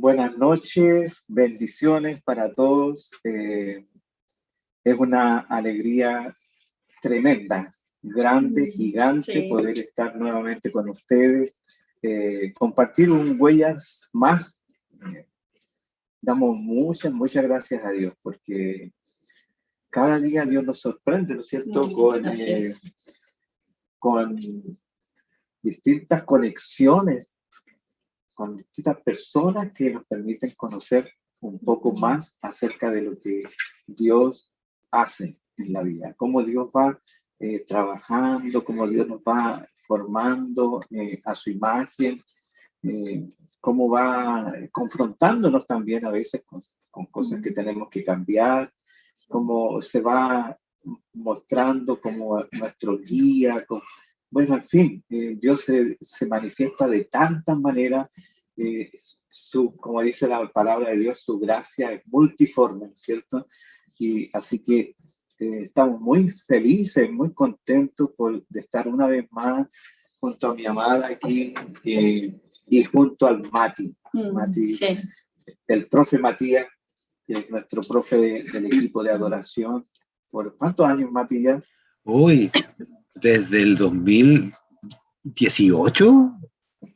Buenas noches, bendiciones para todos. Es una alegría tremenda, grande, gigante, Sí. poder estar nuevamente con ustedes, compartir un Huellas más. Damos muchas gracias a Dios, porque cada día Dios nos sorprende, ¿no es cierto? Con distintas conexiones, con distintas personas que nos permiten conocer un poco más acerca de lo que Dios hace en la vida, cómo Dios va trabajando, cómo Dios nos va formando a su imagen, cómo va confrontándonos también a veces con cosas que tenemos que cambiar, cómo se va mostrando como nuestro guía. Bueno, en fin, Dios se manifiesta de tantas maneras, como dice la palabra de Dios, su gracia es multiforme, ¿no es cierto? Y así que estamos muy felices, muy contentos de estar una vez más junto a mi amada aquí y junto al Mati, Sí. el profe Matías, que es nuestro profe del equipo de adoración. ¿Por cuántos años, Mati, ya? Uy, desde el 2018.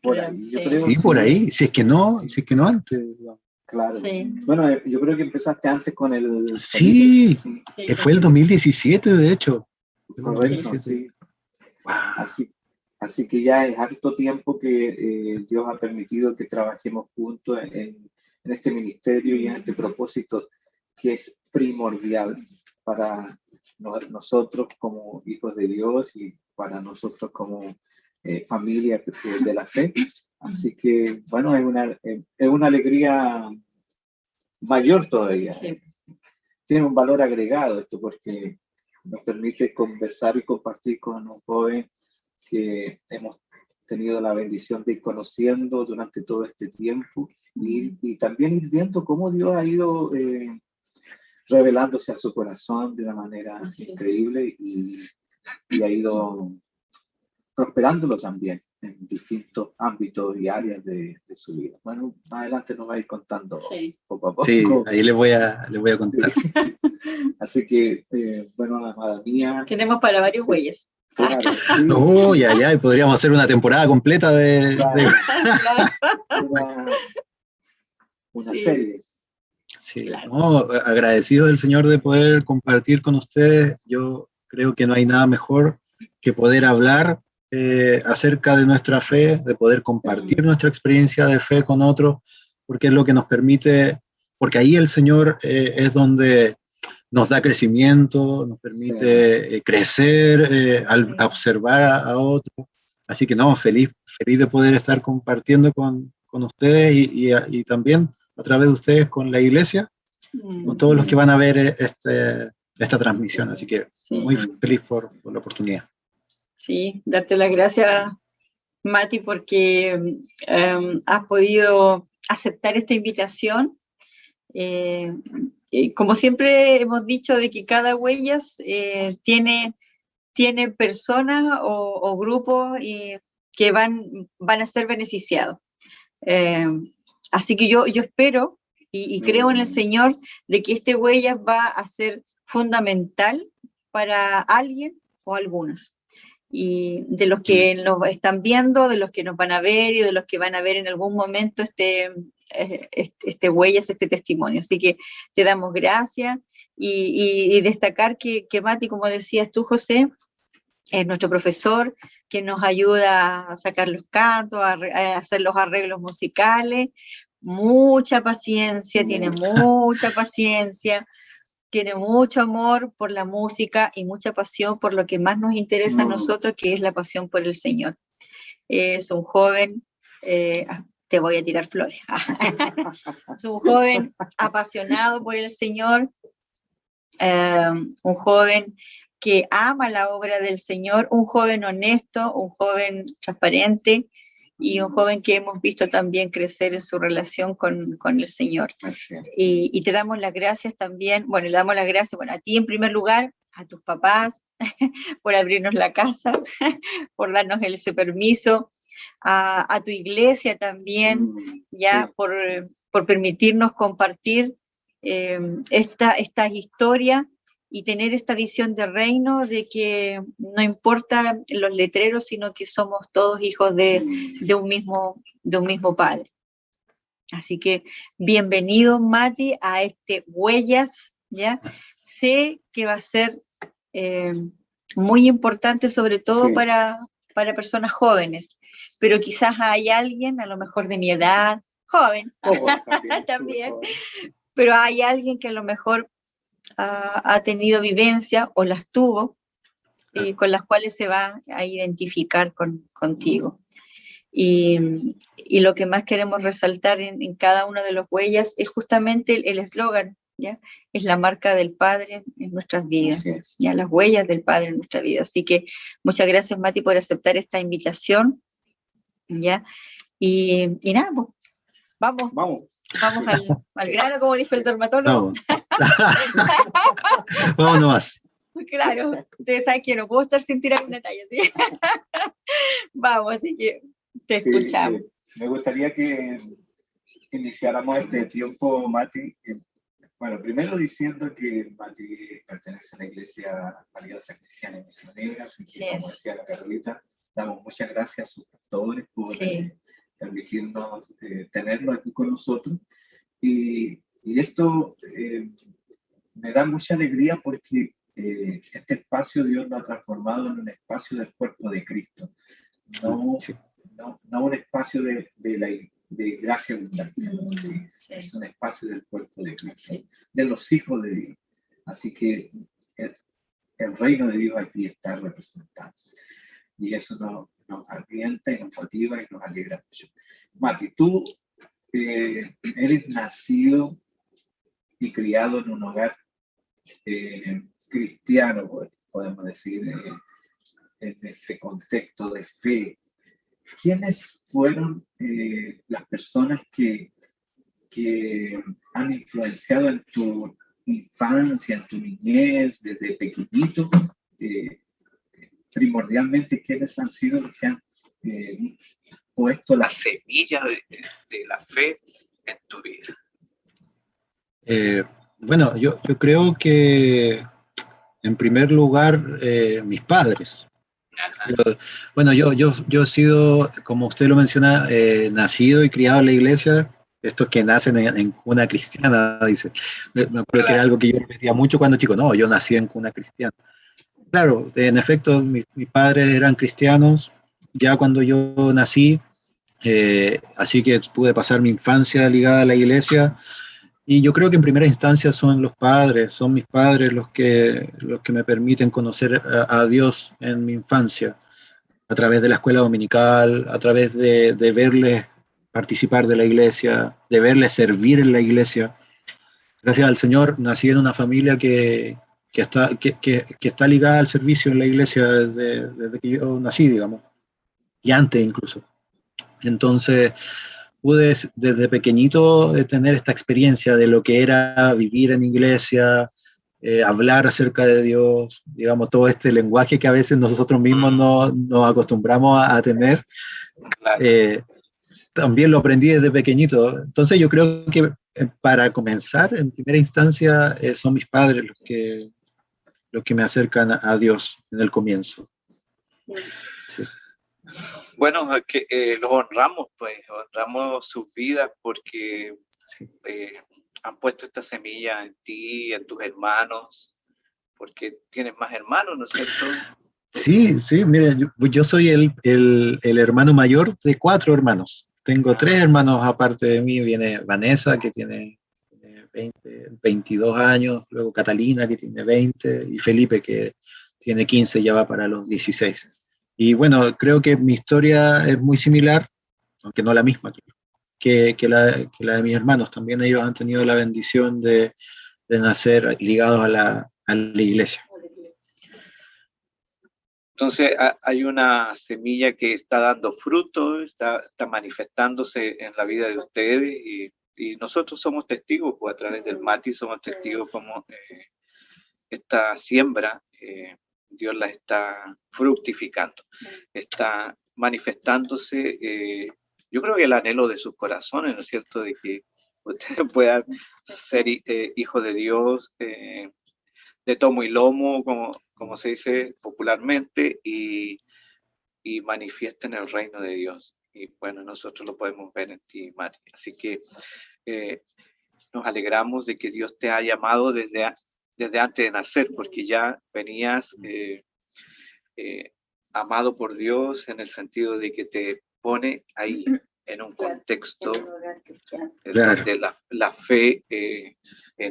Por ahí, yo Sí. creo. Sí, por ahí, si es que no antes. Claro. Sí. Bueno, yo creo que empezaste antes con el... Sí, Sí, fue el 2017, de hecho. Correcto, sí. Wow. Así que ya es harto tiempo que Dios ha permitido que trabajemos juntos en este ministerio y en este propósito que es primordial para nosotros como hijos de Dios y para nosotros como familia de la fe. Así que, bueno, es una alegría mayor todavía. Sí. Tiene un valor agregado esto porque nos permite conversar y compartir con un joven que hemos tenido la bendición de ir conociendo durante todo este tiempo y también ir viendo cómo Dios ha ido revelándose a su corazón de una manera increíble y ha ido prosperándolo también en distintos ámbitos y áreas de su vida. Bueno, más adelante nos va a ir contando poco a poco. Sí, ahí les voy a contar. Sí. Así que, bueno, amada mía. Tenemos para varios Huellas. Claro, sí. Oh, ya, y podríamos hacer una temporada completa de... Una serie. Sí, no, agradecido del Señor de poder compartir con ustedes. Yo creo que no hay nada mejor que poder hablar acerca de nuestra fe, de poder compartir nuestra experiencia de fe con otros, porque es lo que nos permite, porque ahí el Señor es donde nos da crecimiento, nos permite crecer al observar a otros. Así que no, feliz de poder estar compartiendo con ustedes y también a través de ustedes con la iglesia, con todos los que van a ver esta transmisión. Así que muy feliz por la oportunidad. Sí, darte las gracias, Mati, porque has podido aceptar esta invitación. Como siempre hemos dicho, de que cada Huellas tiene personas o grupos que van a ser beneficiados. Así que yo espero y creo en el Señor de que este Huellas va a ser fundamental para alguien o algunos. Y de los que nos están viendo, de los que nos van a ver y de los que van a ver en algún momento este Huellas, este testimonio. Así que te damos gracias y destacar que Mati, como decías tú, José, es nuestro profesor que nos ayuda a sacar los cantos, a hacer los arreglos musicales. Mucha paciencia, tiene mucha paciencia, tiene mucho amor por la música y mucha pasión por lo que más nos interesa a nosotros, que es la pasión por el Señor. Es un joven, te voy a tirar flores, es un joven apasionado por el Señor, un joven que ama la obra del Señor, un joven honesto, un joven transparente y un joven que hemos visto también crecer en su relación con el Señor. Y te damos las gracias también, le damos las gracias, a ti en primer lugar, a tus papás, por abrirnos la casa, por darnos ese permiso, a tu iglesia también, por por permitirnos compartir esta historia y tener esta visión de reino, de que no importa los letreros, sino que somos todos hijos de un mismo Padre. Así que bienvenido, Mati, a este Huellas, ¿ya? Sé que va a ser muy importante, sobre todo Sí. para personas jóvenes, pero quizás hay alguien, a lo mejor de mi edad, joven, también, pero hay alguien que a lo mejor ha tenido vivencia o las tuvo, con las cuales se va a identificar contigo. Y lo que más queremos resaltar en cada una de las huellas es justamente el eslogan, ¿ya? Es la marca del Padre en nuestras vidas, ya, las huellas del Padre en nuestra vida. Así que muchas gracias, Mati, por aceptar esta invitación, ¿ya? Y nada, pues, vamos al grano, como dijo el dermatólogo. Vamos nomás. Claro, ustedes saben que no puedo estar sin tirar una talla, ¿sí? Vamos, así que te escuchamos. Me gustaría que iniciáramos este tiempo, Mati. Bueno, primero diciendo que Mati pertenece a la Iglesia Alianza Cristiana y Misionera, así que, como decía la Carolita, damos muchas gracias a sus pastores por permitirnos tenerlo aquí con nosotros. Y esto me da mucha alegría porque este espacio Dios lo ha transformado en un espacio del cuerpo de Cristo, no un espacio de gracia abundante, es un espacio del cuerpo de Cristo, de los hijos de Dios. Así que el reino de Dios aquí está representado. Y eso nos alienta y nos motiva y nos alegra mucho. Mati, tú eres nacido y criado en un hogar cristiano, podemos decir, en este contexto de fe. ¿Quiénes fueron las personas que han influenciado en tu infancia, en tu niñez, desde pequeñito? Primordialmente, ¿quiénes han sido los que han puesto la semilla de la fe en tu vida? Bueno, yo creo que en primer lugar mis padres. Yo he sido, como usted lo menciona, nacido y criado en la iglesia. Estos que nacen en cuna cristiana, dice. Me acuerdo que era algo que yo repetía mucho cuando chico. No, yo nací en cuna cristiana. Claro, en efecto, mis padres eran cristianos ya cuando yo nací, así que pude pasar mi infancia ligada a la iglesia. Y yo creo que en primera instancia son mis padres los que me permiten conocer a Dios en mi infancia, a través de la escuela dominical, a través de verles participar de la iglesia, de verles servir en la iglesia. Gracias al Señor nací en una familia que está ligada al servicio en la iglesia desde que yo nací, digamos, y antes incluso. Entonces, pude desde pequeñito tener esta experiencia de lo que era vivir en iglesia, hablar acerca de Dios, digamos, todo este lenguaje que a veces nosotros mismos nos acostumbramos a tener. También lo aprendí desde pequeñito. Entonces yo creo que para comenzar, en primera instancia, son mis padres los que me acercan a Dios en el comienzo. Sí. Bueno, los honramos, pues, honramos sus vidas porque han puesto esta semilla en ti, en tus hermanos, porque tienes más hermanos, ¿no es cierto? Sí, mira, yo soy el hermano mayor de 4 hermanos. Tengo 3 hermanos aparte de mí. Viene Vanessa, que tiene 22 años, luego Catalina, que tiene 20, y Felipe, que tiene 15, ya va para los 16. Y bueno, creo que mi historia es muy similar, aunque no la misma, que la de mis hermanos. También ellos han tenido la bendición de nacer ligados a la iglesia. Entonces hay una semilla que está dando fruto, está manifestándose en la vida de ustedes y nosotros somos testigos, pues a través del Mati somos testigos como esta siembra, Dios la está fructificando, está manifestándose, yo creo que el anhelo de sus corazones, ¿no es cierto?, de que ustedes puedan ser hijos de Dios, de tomo y lomo, como se dice popularmente, y manifiesten el reino de Dios. Y bueno, nosotros lo podemos ver en ti, Mati. Así que nos alegramos de que Dios te ha llamado desde antes de nacer, porque ya venías amado por Dios, en el sentido de que te pone ahí en un contexto donde la fe en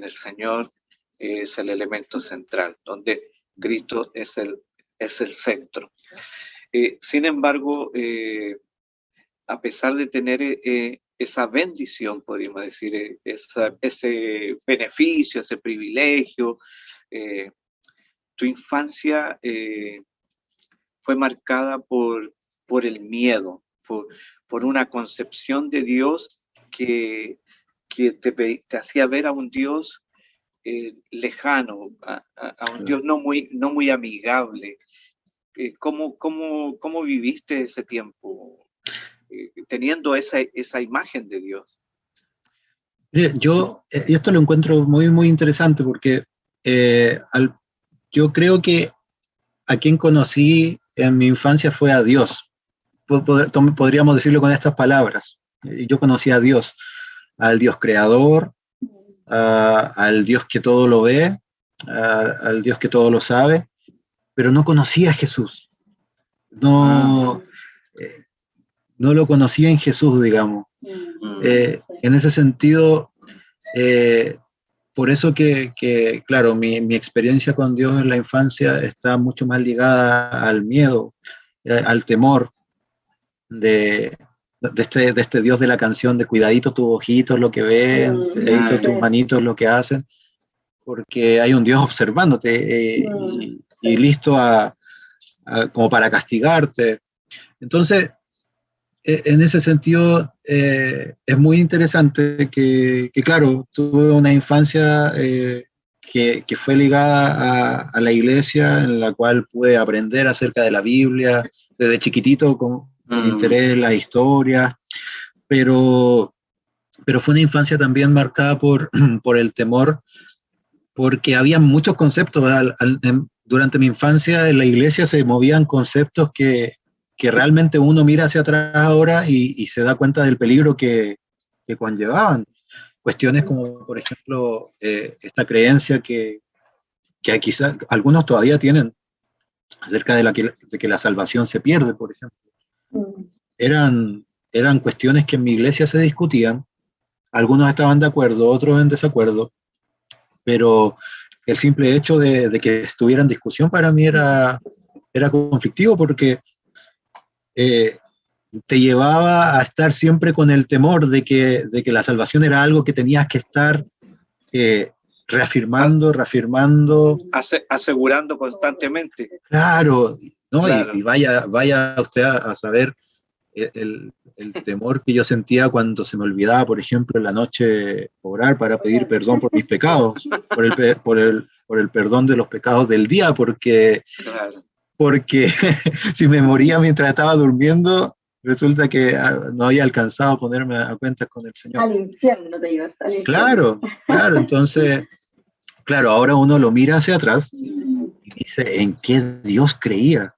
el Señor es el elemento central, donde Cristo es el centro. Sin embargo, a pesar de tener esa bendición, podríamos decir, ese beneficio, ese privilegio, tu infancia fue marcada por el miedo, por una concepción de Dios que te hacía ver a un Dios lejano, a un Dios no muy amigable. ¿Cómo viviste ese tiempo teniendo esa imagen de Dios? Yo esto lo encuentro muy, muy interesante porque yo creo que a quien conocí en mi infancia fue a Dios. Podríamos decirlo con estas palabras. Yo conocí a Dios, al Dios creador, al Dios que todo lo ve, al Dios que todo lo sabe, pero no conocía a Jesús. No lo conocía en Jesús, digamos. En ese sentido, por eso que claro, mi experiencia con Dios en la infancia está mucho más ligada al miedo, al temor de este Dios de la canción de cuidadito tus ojitos lo que ven, cuidadito tus manitos lo que hacen, porque hay un Dios observándote y listo como para castigarte. Entonces, en ese sentido, es muy interesante que claro, tuve una infancia que fue ligada a la iglesia, en la cual pude aprender acerca de la Biblia, desde chiquitito con interés en las historias, pero fue una infancia también marcada por el temor, porque había muchos conceptos. Durante mi infancia en la iglesia se movían conceptos que realmente uno mira hacia atrás ahora y se da cuenta del peligro que conllevaban. Cuestiones como, por ejemplo, esta creencia que quizás algunos todavía tienen acerca de que la salvación se pierde, por ejemplo. Eran cuestiones que en mi iglesia se discutían, algunos estaban de acuerdo, otros en desacuerdo, pero el simple hecho de que estuviera en discusión para mí era conflictivo, porque te llevaba a estar siempre con el temor de que la salvación era algo que tenías que estar reafirmando, asegurando constantemente. Claro, ¿no? Claro. Y vaya usted a saber el temor que yo sentía cuando se me olvidaba, por ejemplo, en la noche orar para pedir perdón por mis pecados, por el perdón de los pecados del día, porque si me moría mientras estaba durmiendo, resulta que no había alcanzado a ponerme a cuentas con el Señor. Al infierno te ibas, al infierno. Claro, entonces, claro, ahora uno lo mira hacia atrás y dice, ¿en qué Dios creía?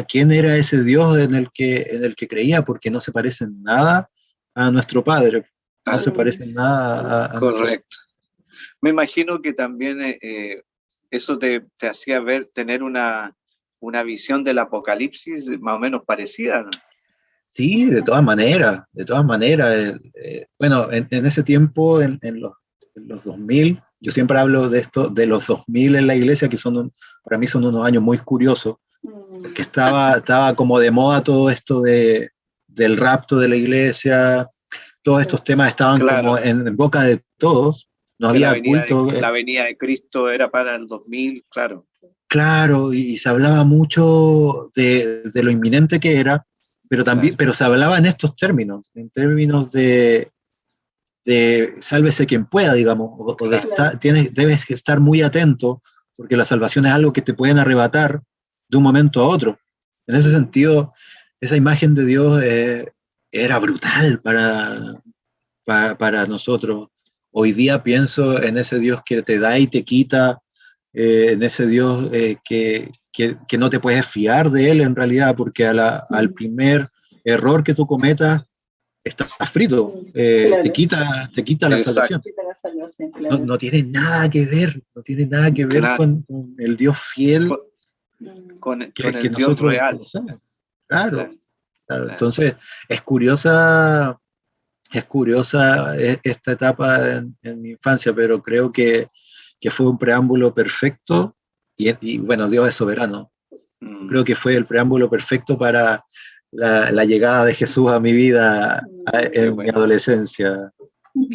¿Quién era ese Dios en el que creía? Porque no se parece en nada a nuestro Padre, no se parece en nada a nuestro Señor. Me imagino que también eso te hacía tener una visión del Apocalipsis más o menos parecida, ¿no? Sí, de todas maneras. Bueno, en ese tiempo, en los 2000, yo siempre hablo de esto, de los 2000 en la iglesia, que para mí son unos años muy curiosos, porque estaba como de moda todo esto del rapto de la iglesia, todos estos temas estaban como en boca de todos, no había culto. La venida de Cristo era para el 2000, claro. Claro, y se hablaba mucho de lo inminente que era, pero se hablaba en estos términos, en términos de sálvese quien pueda, digamos, debes estar muy atento, porque la salvación es algo que te pueden arrebatar de un momento a otro. En ese sentido, esa imagen de Dios era brutal para nosotros. Hoy día pienso en ese Dios que te da y te quita, en ese Dios que no te puedes fiar de Él en realidad, porque al primer error que tú cometas, estás frito, Claro. te quita la salvación. No tiene nada que ver, no tiene nada que ver Claro. con el Dios fiel Con que el Dios nosotros real. conocemos. Claro, Claro, claro. claro. Entonces, es curiosa esta etapa en mi infancia, pero creo que fue un preámbulo perfecto y bueno, Dios es soberano. Creo que fue el preámbulo perfecto para la llegada de Jesús a mi vida en mi adolescencia.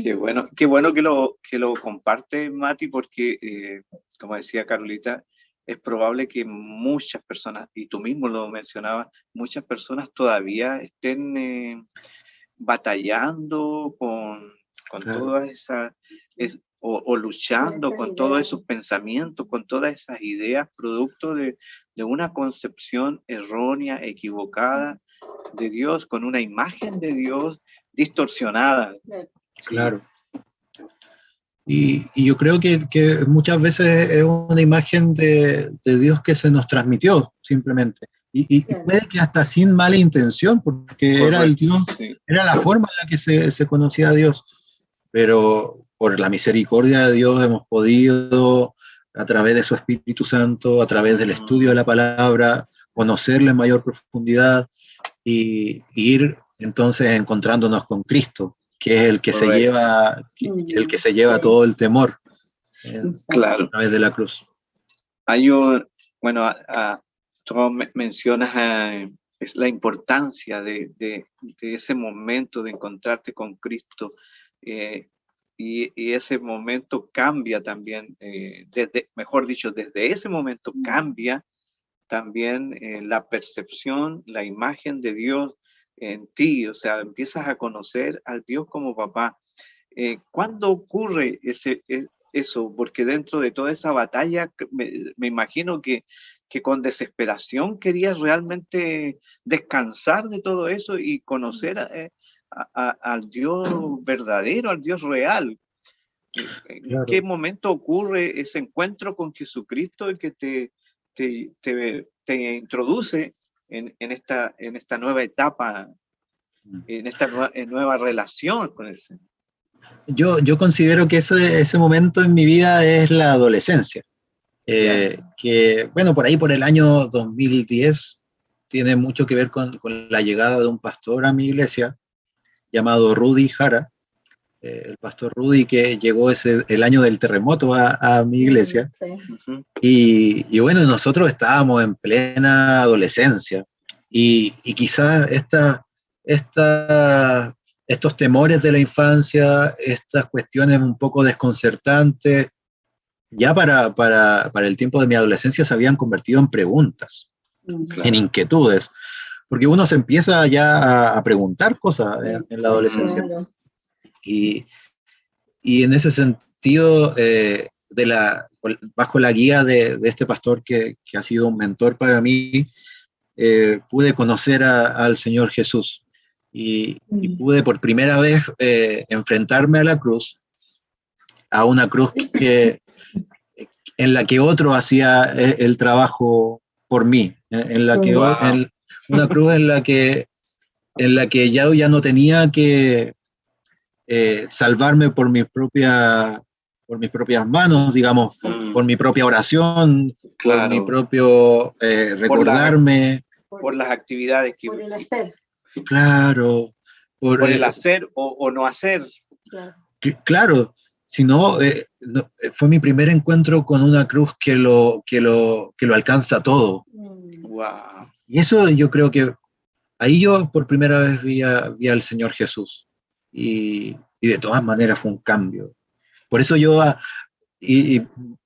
Qué bueno que lo comparte, Mati, porque, como decía Carolita, es probable que muchas personas, y tú mismo lo mencionabas, muchas personas todavía estén batallando con Claro. todas esas, o luchando con todos esos pensamientos, con todas esas ideas, producto de una concepción errónea, equivocada de Dios, con una imagen de Dios distorsionada. Claro. Y yo creo que muchas veces es una imagen de Dios que se nos transmitió simplemente. Y puede que hasta sin mala intención, porque Correcto, era el Dios, sí. era la forma en la que se conocía a Dios. Pero por la misericordia de Dios hemos podido, a través de su Espíritu Santo, a través del estudio de la palabra, conocerle en mayor profundidad y ir entonces encontrándonos con Cristo, que es el que se lleva todo el temor Claro. a través de la cruz. Hay bueno, tú mencionas es la importancia de ese momento de encontrarte con Cristo, y ese momento cambia también, mejor dicho, desde ese momento cambia también la percepción, la imagen de Dios en ti, o sea, empiezas a conocer al Dios como papá. ¿Cuándo ocurre eso? Porque dentro de toda esa batalla, me imagino que con desesperación querías realmente descansar de todo eso y conocer al Dios verdadero, al Dios real. ¿En qué momento ocurre ese encuentro con Jesucristo y que te introduce en esta nueva etapa, en esta nueva relación con el Señor? Yo considero que ese momento en mi vida es la adolescencia. Que, bueno, por ahí por el año 2010 tiene mucho que ver con la llegada de un pastor a mi iglesia llamado Rudy Jara, el pastor Rudy que llegó el año del terremoto a mi iglesia. Sí. Y bueno, nosotros estábamos en plena adolescencia y quizás estos temores de la infancia, estas cuestiones un poco desconcertantes, ya para el tiempo de mi adolescencia se habían convertido en preguntas, en inquietudes, porque uno se empieza ya a preguntar cosas en la adolescencia. Y en ese sentido, bajo la guía de este pastor que ha sido un mentor para mí, pude conocer al Señor Jesús y pude por primera vez enfrentarme a la cruz, a una cruz en la que otro hacía el trabajo por mí, una cruz en la que ya no tenía que salvarme por mis propias manos, digamos, por mi propia oración, Claro. por mi propio recordarme. Por las actividades que... Por el hacer. Claro. Por el hacer o no hacer. Claro. Sino, fue mi primer encuentro con una cruz que lo alcanza todo. Wow. Y eso yo creo que ahí yo por primera vez vi al Señor Jesús. Y de todas maneras fue un cambio. Por eso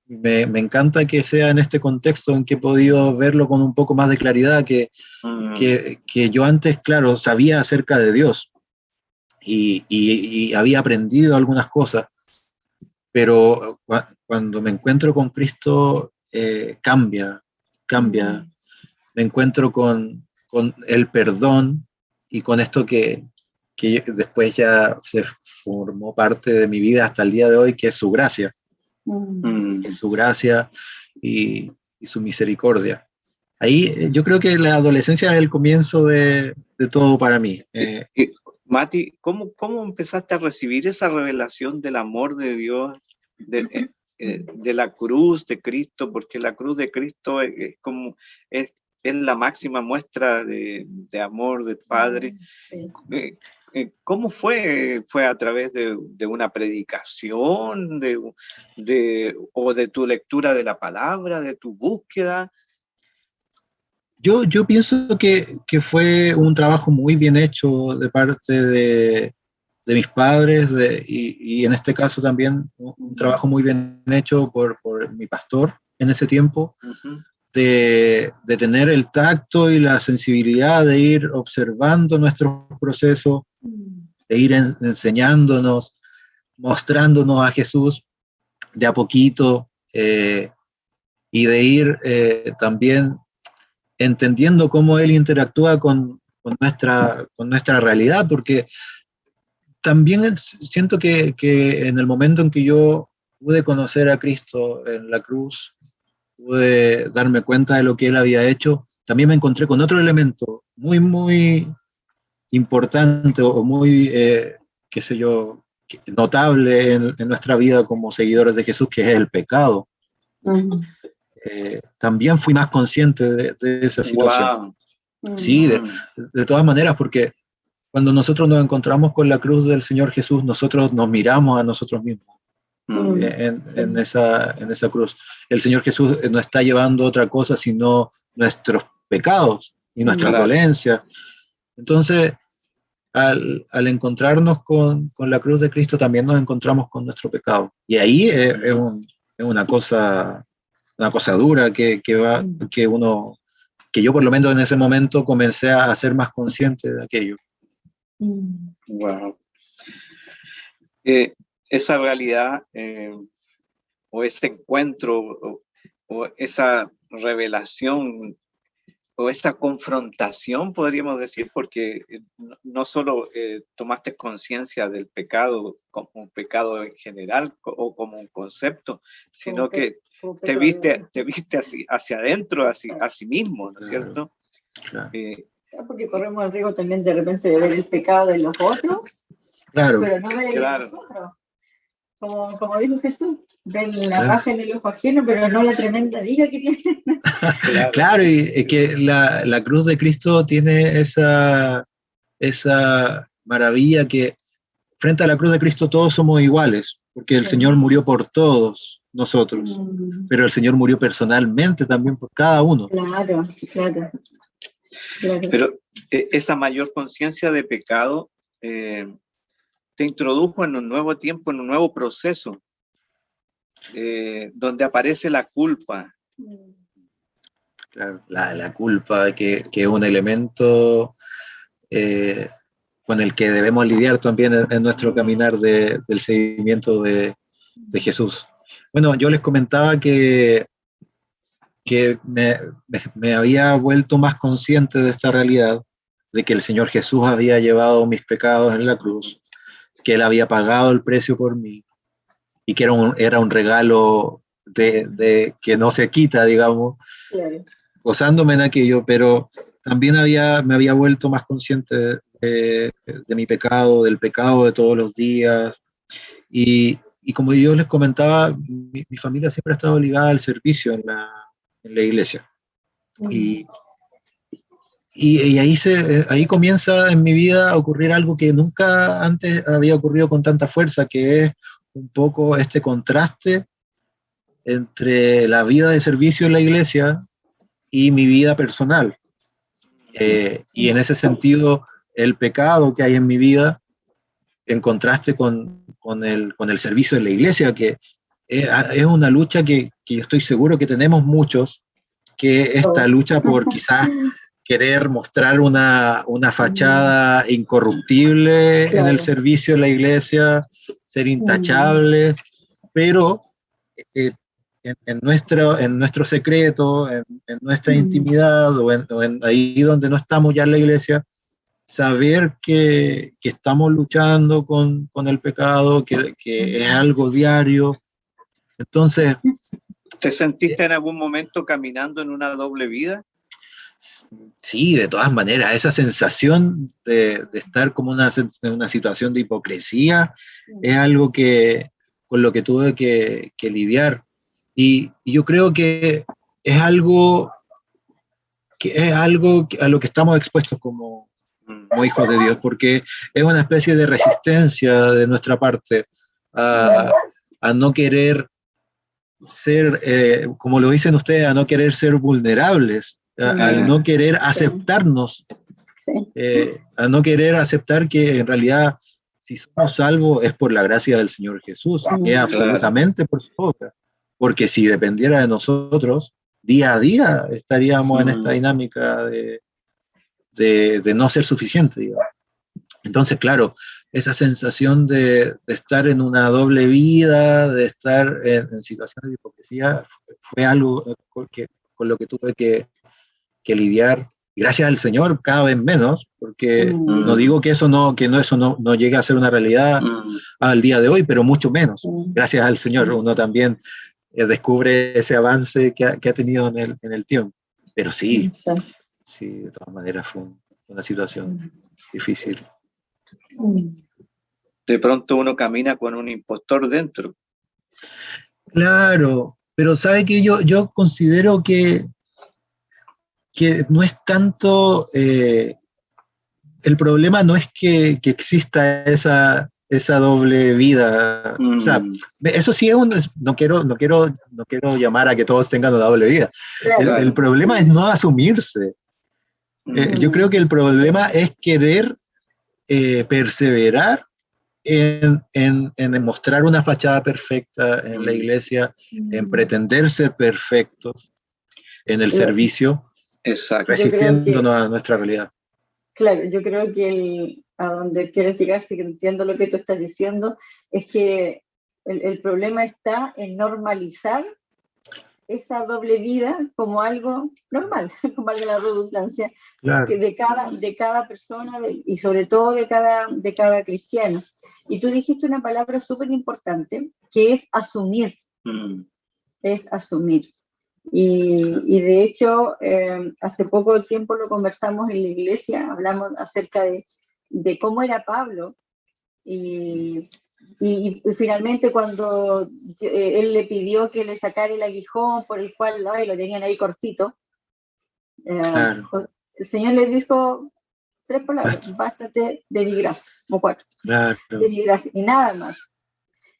me encanta que sea en este contexto en que he podido verlo con un poco más de claridad, que yo antes, claro, sabía acerca de Dios y había aprendido algunas cosas, pero cuando me encuentro con Cristo, cambia. Me encuentro con el perdón y con esto que que después ya se formó parte de mi vida hasta el día de hoy, que es su gracia. Es su gracia y su misericordia. Ahí yo creo que la adolescencia es el comienzo de todo para mí. Mati, ¿cómo empezaste a recibir esa revelación del amor de Dios, de la cruz de Cristo? Porque la cruz de Cristo es la máxima muestra de amor del Padre. Sí. ¿Cómo fue? ¿Fue a través de una predicación, o de tu lectura de la palabra, de tu búsqueda? Yo pienso que fue un trabajo muy bien hecho de parte de mis padres y en este caso también un trabajo muy bien hecho por mi pastor en ese tiempo, de tener el tacto y la sensibilidad de ir observando nuestros procesos, de ir enseñándonos, mostrándonos a Jesús de a poquito y de ir también entendiendo cómo Él interactúa con nuestra realidad, porque también siento que en el momento en que yo pude conocer a Cristo en la cruz, pude darme cuenta de lo que Él había hecho, también me encontré con otro elemento muy, muy importante o muy, qué sé yo, notable en nuestra vida como seguidores de Jesús, que es el pecado. También fui más consciente de esa situación. Wow. Sí, de todas maneras, porque cuando nosotros nos encontramos con la cruz del Señor Jesús, nosotros nos miramos a nosotros mismos en esa cruz. El Señor Jesús no está llevando otra cosa sino nuestros pecados y nuestras dolencias. Entonces, al encontrarnos con la cruz de Cristo, también nos encontramos con nuestro pecado. Y ahí es una cosa dura que yo por lo menos en ese momento comencé a ser más consciente de aquello. Wow. Esa realidad o ese encuentro o esa revelación o esa confrontación, podríamos decir, porque no solo tomaste conciencia del pecado como un pecado en general o como un concepto, sino que te viste hacia adentro, a sí mismo, ¿no es cierto? Claro. Porque corremos el riesgo también de repente de ver el pecado de los otros, claro, pero no ver el de nosotros. Como dijo Jesús, ven la paja en el ojo ajeno, pero no la tremenda viga que tiene. Claro, y es que la cruz de Cristo tiene esa maravilla que frente a la cruz de Cristo todos somos iguales, porque el Señor murió por todos nosotros, pero el Señor murió personalmente también por cada uno. Claro. Pero esa mayor conciencia de pecado te introdujo en un nuevo tiempo, en un nuevo proceso, donde aparece la culpa. Claro, la culpa, que es un elemento con el que debemos lidiar también en nuestro caminar del seguimiento de Jesús. Bueno, yo les comentaba que me había vuelto más consciente de esta realidad, de que el Señor Jesús había llevado mis pecados en la cruz, que Él había pagado el precio por mí, y que era un regalo de que no se quita, digamos, gozándome en aquello, pero también me había vuelto más consciente de mi pecado, del pecado de todos los días, y como yo les comentaba, mi familia siempre ha estado ligada al servicio en la iglesia. Y ahí comienza en mi vida a ocurrir algo que nunca antes había ocurrido con tanta fuerza, que es un poco este contraste entre la vida de servicio en la iglesia y mi vida personal. Y en ese sentido, el pecado que hay en mi vida, en contraste con el servicio en la iglesia, que es una lucha que yo estoy seguro que tenemos muchos, que esta lucha por quizás querer mostrar una fachada incorruptible en el servicio en la iglesia, ser intachable, pero en nuestro secreto, en nuestra intimidad o ahí donde no estamos ya en la iglesia, saber que estamos luchando con el pecado, que es algo diario. Entonces, ¿te sentiste en algún momento caminando en una doble vida? sí, de todas maneras, esa sensación de estar como en una situación de hipocresía es algo con lo que tuve que lidiar. Y yo creo que es algo a lo que estamos expuestos como hijos de Dios, porque es una especie de resistencia de nuestra parte a no querer ser, como lo dicen ustedes, a no querer ser vulnerables, al no querer aceptarnos, a no querer aceptar que en realidad si somos salvos es por la gracia del Señor Jesús, es absolutamente por su obra, porque si dependiera de nosotros, día a día estaríamos en esta dinámica de no ser suficiente, digamos. Entonces, claro, esa sensación de estar en una doble vida, de estar en situaciones de hipocresía, fue algo con lo que tuve que lidiar. Gracias al Señor, cada vez menos, porque no digo que eso no llegue a ser una realidad al día de hoy, pero mucho menos. Gracias al Señor, uno también descubre ese avance que ha tenido en el tiempo. Pero sí, de todas maneras fue una situación difícil. De pronto uno camina con un impostor dentro. Claro, pero sabe que yo considero que no es tanto, el problema no es que exista esa doble vida. O sea, eso sí no quiero llamar a que todos tengan una doble vida. Claro. El problema es no asumirse. Yo creo que el problema es querer perseverar en mostrar una fachada perfecta en la iglesia, en pretender ser perfectos en el servicio, resistiéndonos a nuestra realidad. Claro, yo creo que a donde quieres llegar, si entiendo lo que tú estás diciendo, es que el problema está en normalizar esa doble vida como algo normal, como algo de la redundancia, claro, que de cada persona y sobre todo de cada cristiano. Y tú dijiste una palabra súper importante, que es asumir. Es asumir. Y de hecho, hace poco tiempo lo conversamos en la iglesia, hablamos acerca de cómo era Pablo, y finalmente cuando él le pidió que le sacara el aguijón por el cual lo tenían ahí cortito, claro, el Señor le dijo 3 palabras: bástate de mi gracia, o 4, claro, de mi gracia, y nada más.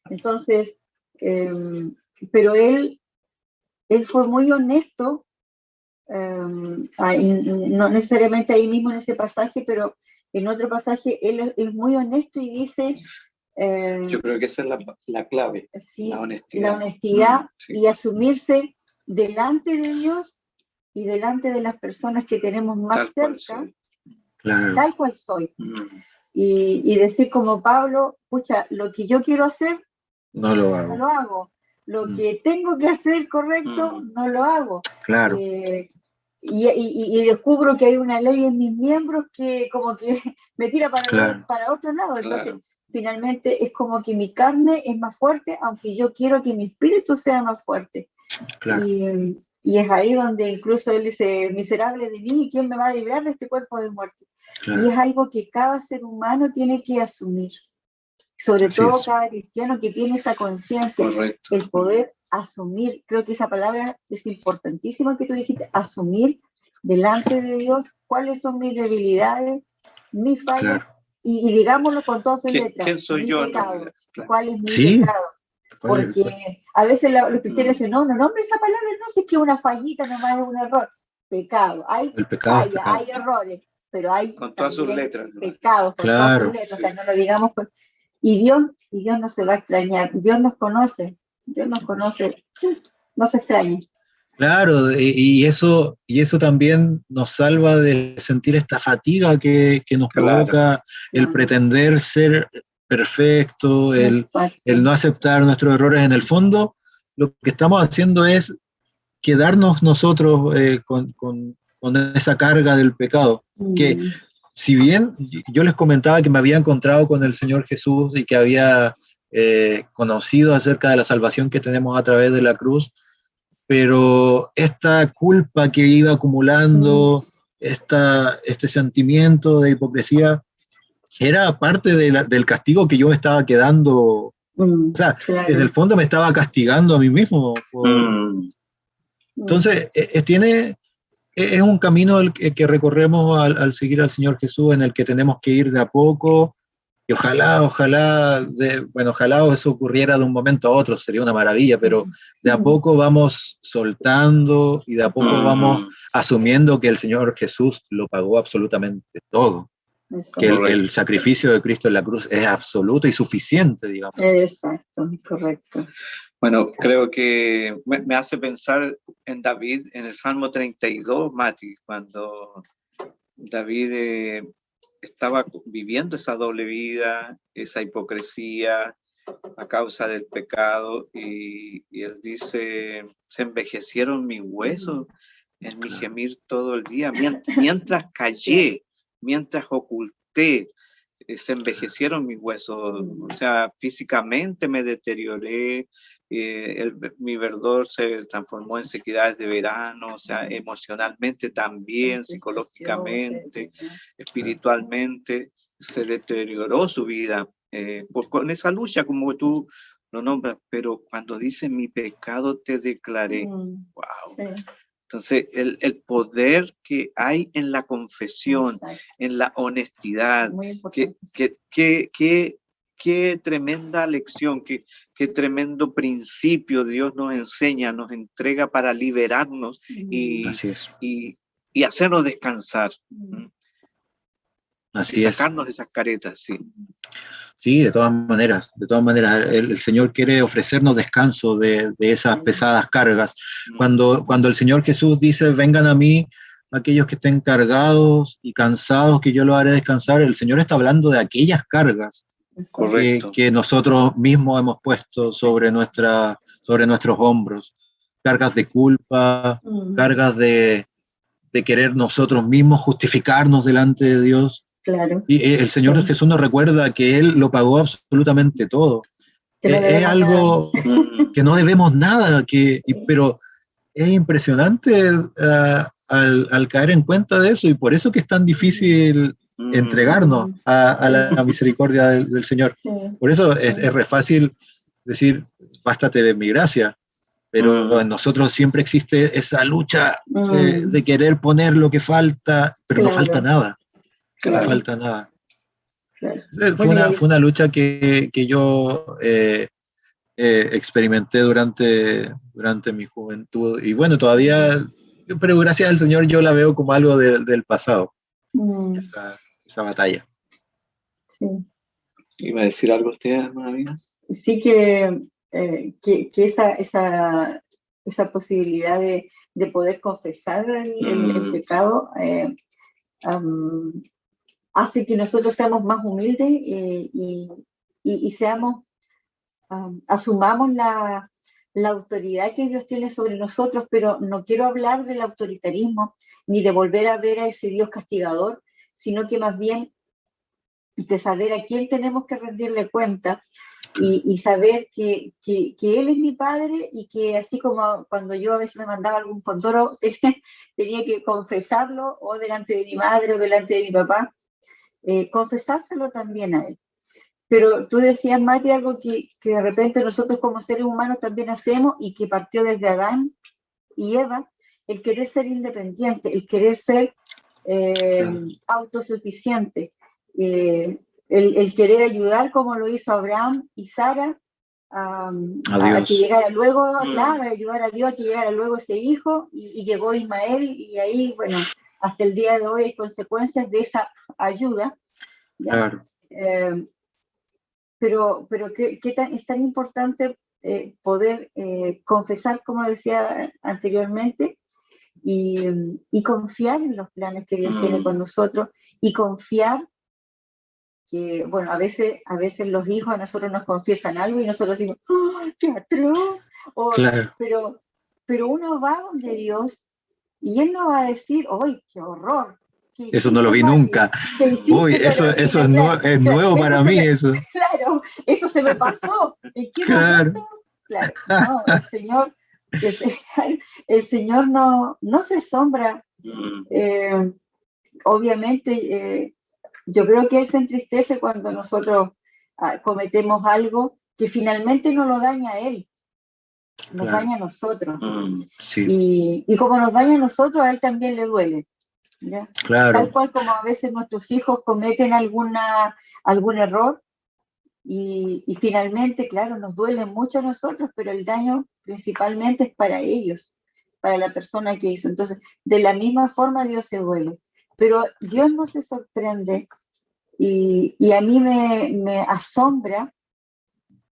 Entonces, pero él fue muy honesto, no necesariamente ahí mismo en ese pasaje, pero en otro pasaje él es muy honesto y dice... yo creo que esa es la clave, sí, la honestidad. La honestidad, sí, y asumirse delante de Dios y delante de las personas que tenemos más cerca, claro, tal cual soy. Y decir como Pablo, pucha, lo que yo quiero hacer, no lo hago. Lo que tengo que hacer correcto, no lo hago. Claro. Y descubro que hay una ley en mis miembros que como que me tira para otro lado. Entonces, claro, finalmente es como que mi carne es más fuerte, aunque yo quiero que mi espíritu sea más fuerte. Claro. Y es ahí donde incluso él dice: miserable de mí, ¿quién me va a librar de este cuerpo de muerte? Claro. Y es algo que cada ser humano tiene que asumir. Sobre todo cada cristiano que tiene esa conciencia, el poder asumir. Creo que esa palabra es importantísima que tú dijiste: asumir delante de Dios cuáles son mis debilidades, mis fallas, claro, y digámoslo con todas sus letras. ¿Quién soy yo? Pecado, claro. ¿Cuál es mi pecado? Porque a veces los cristianos dicen: no, hombre, esa palabra no sé, es que una fallita nomás, es un error. Pecado, hay fallas, hay errores, pero hay con todas sus letras, pecados, con todas sus letras, o sea, no lo digamos con... Y Dios no se va a extrañar, Dios nos conoce, no se extraña. Claro, y eso también nos salva de sentir esta fatiga que nos provoca el pretender ser perfecto, el no aceptar nuestros errores. En el fondo, lo que estamos haciendo es quedarnos nosotros con esa carga del pecado, que si bien yo les comentaba que me había encontrado con el Señor Jesús y que había conocido acerca de la salvación que tenemos a través de la cruz, pero esta culpa que iba acumulando, este sentimiento de hipocresía, era parte del castigo que yo me estaba quedando, o sea, claro. en el fondo me estaba castigando a mí mismo. Entonces, es un camino el que recorremos al seguir al Señor Jesús, en el que tenemos que ir de a poco, y ojalá eso ocurriera de un momento a otro, sería una maravilla, pero de a poco vamos soltando y de a poco vamos asumiendo que el Señor Jesús lo pagó absolutamente todo. Eso. Que el sacrificio de Cristo en la cruz es absoluto y suficiente, digamos. Exacto, correcto. Bueno, creo que me hace pensar en David, en el Salmo 32, Mati, cuando David estaba viviendo esa doble vida, esa hipocresía a causa del pecado, y él dice, se envejecieron mis huesos en mi gemir todo el día, mientras callé, mientras oculté, se envejecieron mis huesos, o sea, físicamente me deterioré, mi verdor se transformó en sequedades de verano, o sea, emocionalmente también, psicológicamente, espiritualmente, se deterioró su vida con esa lucha, como tú lo nombras, pero cuando dice mi pecado te declaré, wow. Sí. Entonces, el poder que hay en la confesión, en la honestidad, qué tremenda lección, qué tremendo principio Dios nos enseña, nos entrega para liberarnos y hacernos descansar. Así y sacarnos esas caretas, sí. Sí, de todas maneras, el Señor quiere ofrecernos descanso de esas pesadas cargas. Cuando el Señor Jesús dice, vengan a mí aquellos que estén cargados y cansados, que yo los haré descansar, el Señor está hablando de aquellas cargas que nosotros mismos hemos puesto sobre nuestros hombros, cargas de culpa, cargas de querer nosotros mismos justificarnos delante de Dios. Claro. Y el Señor Jesús nos recuerda que Él lo pagó absolutamente todo. Es algo que no debemos nada, pero es impresionante al caer en cuenta de eso, y por eso que es tan difícil entregarnos a la misericordia del Señor. Sí. Por eso es re fácil decir, bástate de mi gracia, pero en nosotros siempre existe esa lucha de querer poner lo que falta, pero no falta nada. No falta nada. Claro. Fue una lucha que yo experimenté durante mi juventud, y bueno, todavía, pero gracias al Señor yo la veo como algo del pasado, esa batalla. Sí. ¿Iba a decir algo usted, hermana mía? Sí, que esa posibilidad de poder confesar el pecado hace que nosotros seamos más humildes y seamos, asumamos la autoridad que Dios tiene sobre nosotros, pero no quiero hablar del autoritarismo ni de volver a ver a ese Dios castigador, sino que más bien de saber a quién tenemos que rendirle cuenta y saber que Él es mi Padre, y que así como cuando yo a veces me mandaba algún condoro, tenía que confesarlo o delante de mi madre o delante de mi papá, confesárselo también a Él. Pero tú decías, Mati, algo que de repente nosotros como seres humanos también hacemos, y que partió desde Adán y Eva, el querer ser independiente, el querer ser autosuficiente, el querer ayudar como lo hizo Abraham y Sara a que llegara luego, claro, a ayudar a Dios a que llegara luego ese hijo, y llegó Ismael, y ahí, bueno, hasta el día de hoy hay consecuencias de esa ayuda. Claro. Pero es tan importante poder confesar, como decía anteriormente, y confiar en los planes que Dios tiene con nosotros, y confiar que, bueno, a veces los hijos a nosotros nos confiesan algo y nosotros decimos, ¡oh, qué atroz! Claro. Pero uno va donde Dios y Él no va a decir, ¡ay, qué horror! Eso no lo vi nunca. Uy, eso es nuevo para mí, eso. Claro, eso se me pasó. ¿En qué momento? Claro, no, el Señor no se asombra. Obviamente, yo creo que Él se entristece cuando nosotros cometemos algo que finalmente no lo daña a Él, nos daña a nosotros. Sí. Y como nos daña a nosotros, a Él también le duele. ¿Ya? Claro. Tal cual como a veces nuestros hijos cometen algún error y finalmente, claro, nos duele mucho a nosotros, pero el daño principalmente es para ellos, para la persona que hizo. Entonces, de la misma forma Dios se duele, pero Dios no se sorprende y a mí me asombra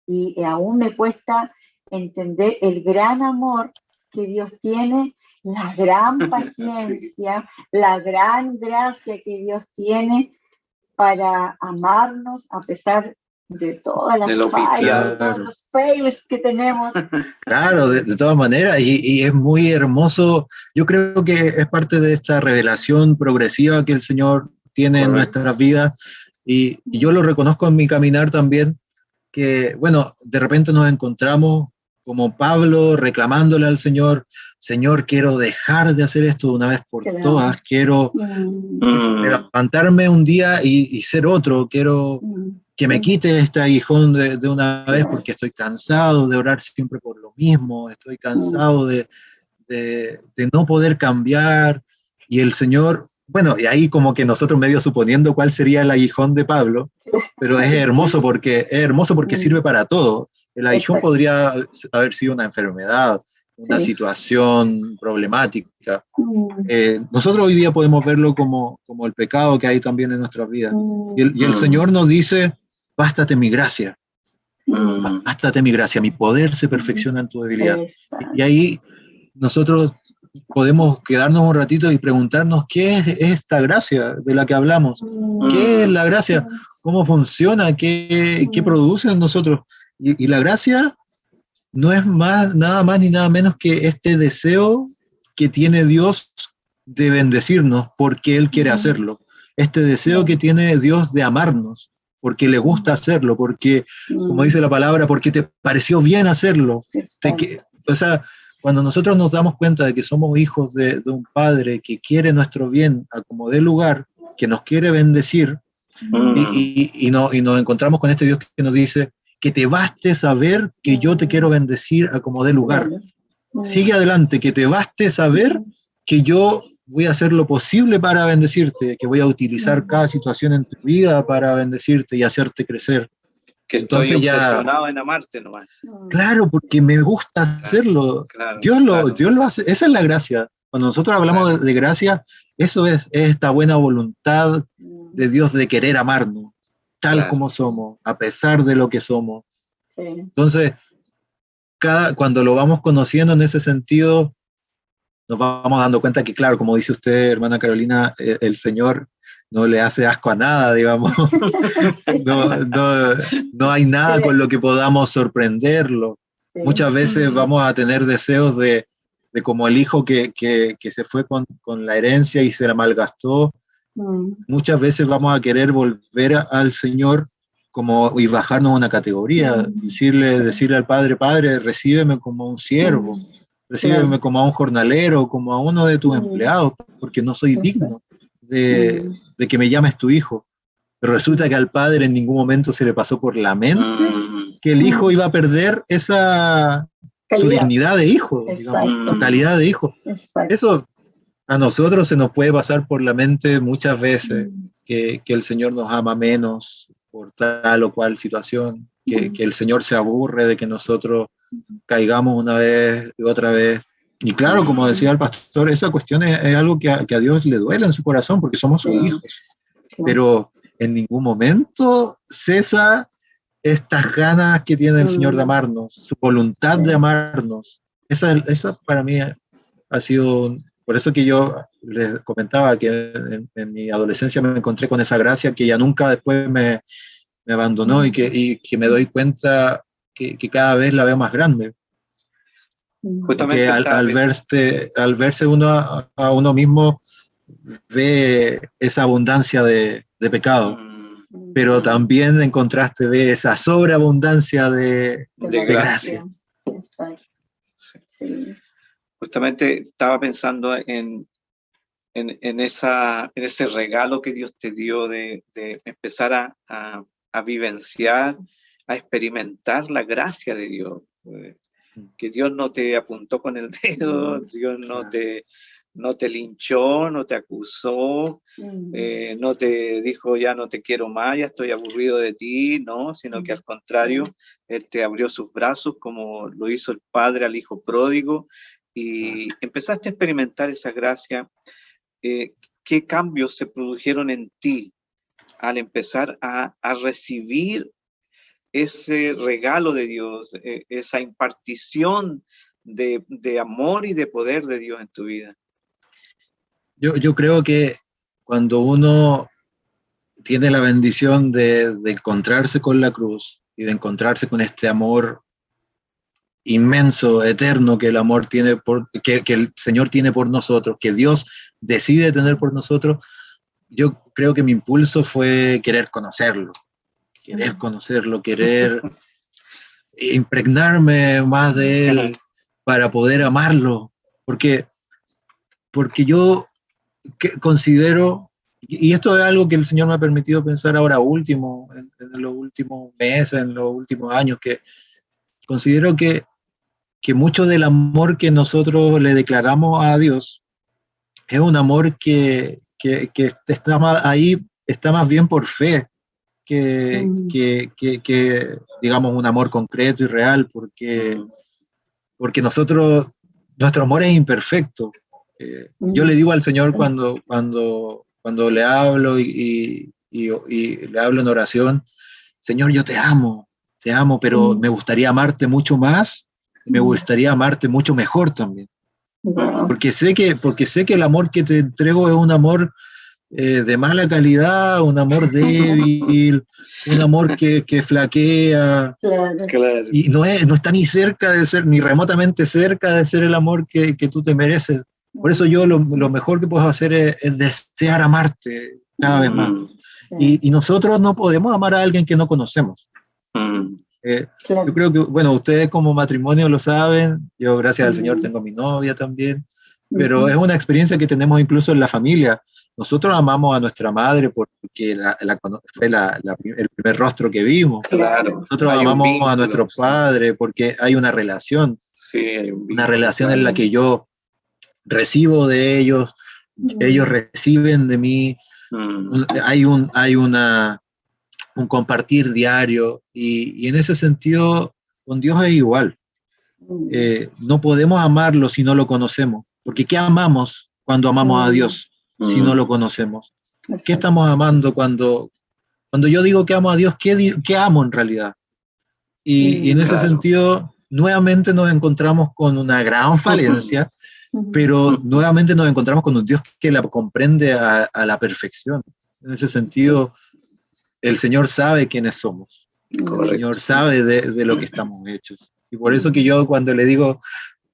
y aún me cuesta entender el gran amor que Dios tiene, la gran paciencia, la gran gracia que Dios tiene para amarnos a pesar de todas las fallas, de todos los fails que tenemos. Claro, de todas maneras, y es muy hermoso. Yo creo que es parte de esta revelación progresiva que el Señor tiene en nuestras vidas, y yo lo reconozco en mi caminar también, que, bueno, de repente nos encontramos como Pablo reclamándole al Señor, Señor, quiero dejar de hacer esto de una vez por todas, quiero levantarme un día y ser otro, quiero que me quite este aguijón de una vez porque estoy cansado de orar siempre por lo mismo, estoy cansado de no poder cambiar, y el Señor, bueno, y ahí como que nosotros medio suponiendo cuál sería el aguijón de Pablo, pero es hermoso porque sirve para todo. El aguijón podría haber sido una enfermedad, una situación problemática. Nosotros hoy día podemos verlo como el pecado que hay también en nuestras vidas. Y el Señor nos dice, bástate mi gracia, bástate mi gracia, mi poder se perfecciona en tu debilidad. Y ahí nosotros podemos quedarnos un ratito y preguntarnos qué es esta gracia de la que hablamos. ¿Qué es la gracia? ¿Cómo funciona? ¿Qué produce en nosotros? Y la gracia no es nada más ni nada menos que este deseo que tiene Dios de bendecirnos porque Él quiere hacerlo. Este deseo que tiene Dios de amarnos porque le gusta hacerlo, porque, como dice la palabra, porque te pareció bien hacerlo. O sea, cuando nosotros nos damos cuenta de que somos hijos de un Padre que quiere nuestro bien a como dé lugar, que nos quiere bendecir, y nos encontramos con este Dios que nos dice, que te baste saber que yo te quiero bendecir a como dé lugar. Sigue adelante, que te baste saber que yo voy a hacer lo posible para bendecirte, que voy a utilizar cada situación en tu vida para bendecirte y hacerte crecer. Que estoy obsesionado en amarte nomás. Claro, porque me gusta hacerlo. Claro, Dios lo hace. Esa es la gracia. Cuando nosotros hablamos de gracia, eso es esta buena voluntad de Dios de querer amarnos, tal como somos, a pesar de lo que somos. Entonces, cuando lo vamos conociendo en ese sentido, nos vamos dando cuenta que, claro, como dice usted, hermana Carolina, el Señor no le hace asco a nada, digamos. No hay nada con lo que podamos sorprenderlo. Muchas veces vamos a tener deseos de como el hijo que se fue con la herencia y se la malgastó. Muchas veces vamos a querer volver al Señor y bajarnos una categoría, decirle al Padre, Padre, recíbeme como un siervo, recíbeme como a un jornalero, como a uno de tus empleados, porque no soy digno de que me llames tu hijo. Pero resulta que al Padre en ningún momento se le pasó por la mente que el hijo iba a perder su dignidad de hijo, digamos, su calidad de hijo. Eso a nosotros se nos puede pasar por la mente muchas veces, que el Señor nos ama menos por tal o cual situación, que el Señor se aburre de que nosotros caigamos una vez y otra vez. Y claro, como decía el pastor, esa cuestión es algo que a Dios le duele en su corazón, porque somos sus hijos. Pero en ningún momento cesa estas ganas que tiene el Señor de amarnos, su voluntad de amarnos. Esa para mí ha sido, por eso que yo les comentaba que en mi adolescencia me encontré con esa gracia que ya nunca después me abandonó, y que me doy cuenta que cada vez la veo más grande. Justamente al verse uno a uno mismo ve esa abundancia de pecado, pero también en contraste ve esa sobreabundancia de gracia. Exacto. Sí. Justamente estaba pensando en ese regalo que Dios te dio de empezar a vivenciar, a experimentar la gracia de Dios. Que Dios no te apuntó con el dedo, Dios no te linchó, no te acusó, no te dijo ya no te quiero más, ya estoy aburrido de ti, no, sino que al contrario, Él te abrió sus brazos como lo hizo el Padre al Hijo pródigo, y empezaste a experimentar esa gracia. ¿Qué cambios se produjeron en ti al empezar a recibir ese regalo de Dios, esa impartición de amor y de poder de Dios en tu vida? Yo creo que cuando uno tiene la bendición de encontrarse con la cruz y de encontrarse con este amor inmenso, eterno, que el amor tiene que el Señor tiene por nosotros, que Dios decide tener por nosotros, yo creo que mi impulso fue querer conocerlo, querer impregnarme más de Él para poder amarlo, porque yo considero, y esto es algo que el Señor me ha permitido pensar ahora último, en los últimos meses, en los últimos años, que considero que mucho del amor que nosotros le declaramos a Dios es un amor que está más ahí, está más bien por fe, que digamos un amor concreto y real, porque nuestro amor es imperfecto. Yo le digo al Señor cuando le hablo y le hablo en oración, Señor, yo te amo, pero me gustaría amarte mucho más, me gustaría amarte mucho mejor también. Porque sé que el amor que te entrego es un amor de mala calidad, un amor débil, un amor que flaquea, Claro. y no está ni cerca de ser, ni remotamente cerca de ser el amor que tú te mereces. Por eso yo lo mejor que puedo hacer es desear amarte cada vez más. Sí. Y nosotros no podemos amar a alguien que no conocemos. Claro. Yo creo que, bueno, ustedes como matrimonio lo saben, yo gracias al Señor tengo mi novia también, pero es una experiencia que tenemos incluso en la familia. Nosotros amamos a nuestra madre porque fue el primer rostro que vimos. Claro. Nosotros amamos a nuestro padre porque hay una relación, sí, hay un vínculo, una relación claro, en la que yo recibo de ellos, ellos reciben de mí, hay un compartir diario y en ese sentido con Dios es igual. No podemos amarlo si no lo conocemos, porque ¿qué amamos cuando amamos a Dios si no lo conocemos? ¿Qué estamos amando cuando yo digo que amo a Dios? ¿Qué amo en realidad? Y en ese sentido, nuevamente nos encontramos con una gran falencia, pero nuevamente nos encontramos con un Dios que la comprende a la perfección. En ese sentido, el Señor sabe quiénes somos. Correcto. El Señor sabe de lo que estamos hechos. Y por eso que yo cuando le digo,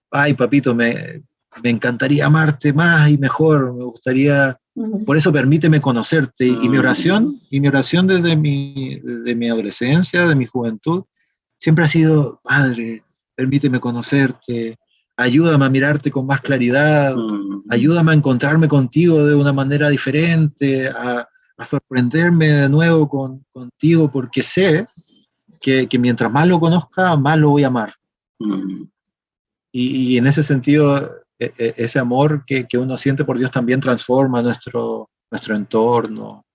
ay, papito, me encantaría amarte más y mejor, me gustaría, por eso permíteme conocerte. Y mi oración desde mi adolescencia, de mi juventud, siempre ha sido, Padre, permíteme conocerte, ayúdame a mirarte con más claridad, ayúdame a encontrarme contigo de una manera diferente, a sorprenderme de nuevo contigo, porque sé que mientras más lo conozca, más lo voy a amar. Y en ese sentido, ese amor que uno siente por Dios también transforma nuestro entorno,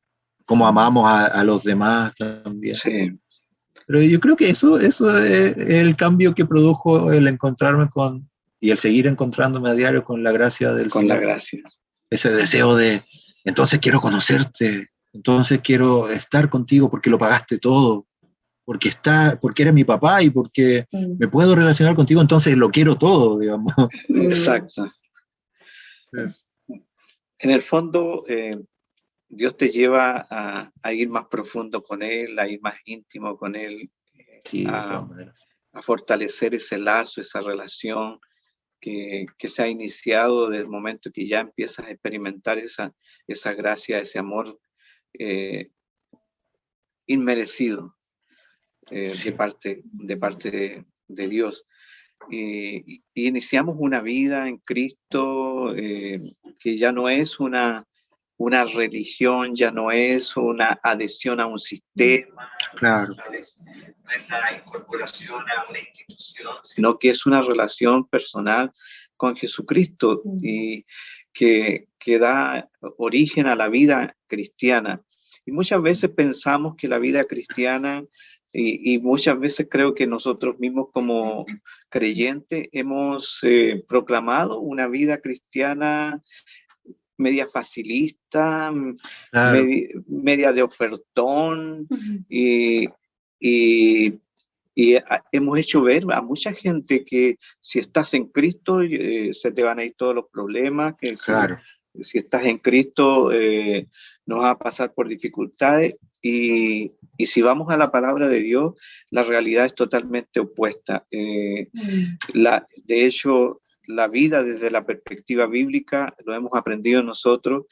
cómo amamos a los demás también. Sí. Pero yo creo que eso es el cambio que produjo el encontrarme y el seguir encontrándome a diario con la gracia del Señor. Con la gracia. Ese deseo de, entonces quiero conocerte, entonces quiero estar contigo porque lo pagaste todo, porque eres mi papá y porque me puedo relacionar contigo, entonces lo quiero todo, digamos. Exacto. Sí. En el fondo, Dios te lleva a ir más profundo con Él, a ir más íntimo con Él, Sí, de todas maneras. a fortalecer ese lazo, esa relación que se ha iniciado desde el momento que ya empiezas a experimentar esa gracia, ese amor inmerecido Sí. de parte de Dios. Y iniciamos una vida en Cristo que ya no es una religión, ya no es una adhesión a un sistema, Claro. no es la incorporación a una institución, sino que es una relación personal con Jesucristo y que da origen a la vida cristiana. Y muchas veces pensamos que la vida cristiana, y muchas veces creo que nosotros mismos como creyentes hemos proclamado una vida cristiana media facilista, Claro. media de ofertón, y hemos hecho ver a mucha gente que si estás en Cristo se te van a ir todos los problemas, que Claro. si estás en Cristo no vas a pasar por dificultades, y si vamos a la palabra de Dios, la realidad es totalmente opuesta. De hecho, la vida desde la perspectiva bíblica lo hemos aprendido nosotros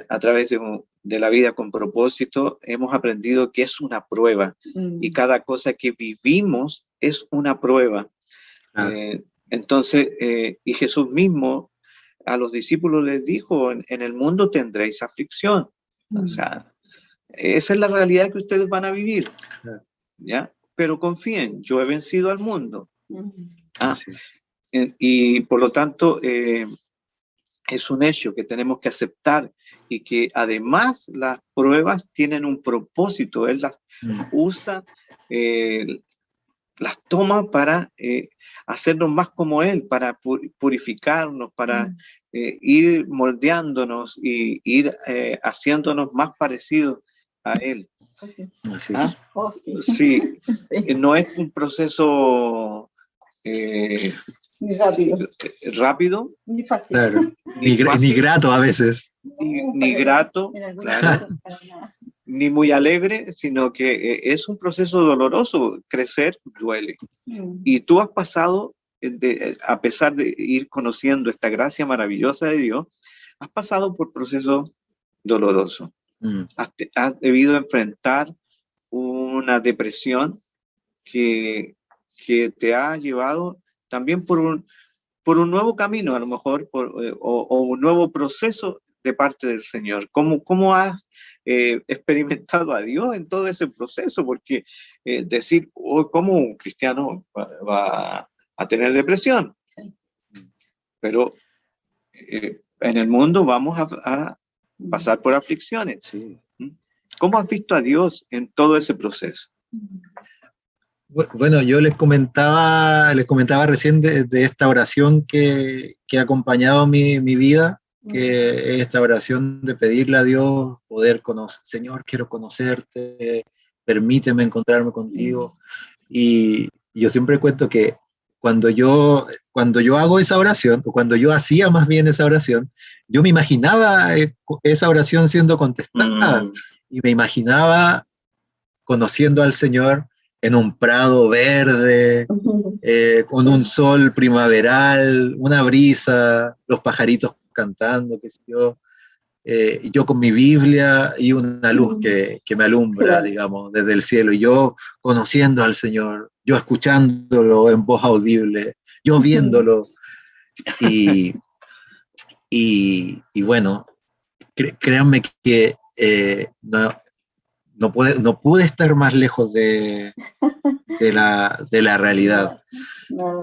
a través de la vida con propósito. Hemos aprendido que es una prueba y cada cosa que vivimos es una prueba. Entonces, y Jesús mismo a los discípulos les dijo, en el mundo tendréis aflicción. O sea, esa es la realidad que ustedes van a vivir. ¿Ya? Pero confíen, yo he vencido al mundo. Y por lo tanto, es un hecho que tenemos que aceptar y que además las pruebas tienen un propósito. Él las usa, las toma para hacernos más como Él, para purificarnos, para ir moldeándonos y ir haciéndonos más parecidos a Él. Sí, no es un proceso rápido, ni fácil, claro. Ni grato a veces, ni grato, claro, ni muy alegre, sino que es un proceso doloroso. Crecer duele. Y tú has pasado, a pesar de ir conociendo esta gracia maravillosa de Dios, has pasado por procesos dolorosos. Has debido enfrentar una depresión que te ha llevado también por un nuevo camino, a lo mejor, o un nuevo proceso de parte del Señor. ¿Cómo has experimentado a Dios en todo ese proceso? Porque decir, ¿cómo un cristiano va a tener depresión? Pero en el mundo vamos a pasar por aflicciones. Sí. ¿Cómo has visto a Dios en todo ese proceso? Bueno, yo les comentaba recién de esta oración que ha acompañado mi vida, que es esta oración de pedirle a Dios poder conocer, Señor, quiero conocerte, permíteme encontrarme contigo. Y yo siempre cuento que cuando yo hago esa oración, o cuando yo hacía más bien esa oración, yo me imaginaba esa oración siendo contestada, y me imaginaba conociendo al Señor en un prado verde, con un sol primaveral, una brisa, los pajaritos cantando, qué sé yo, yo con mi Biblia y una luz que me alumbra, digamos, desde el cielo, y yo conociendo al Señor, yo escuchándolo en voz audible, yo viéndolo, y bueno, créanme que no pude estar más lejos de la realidad,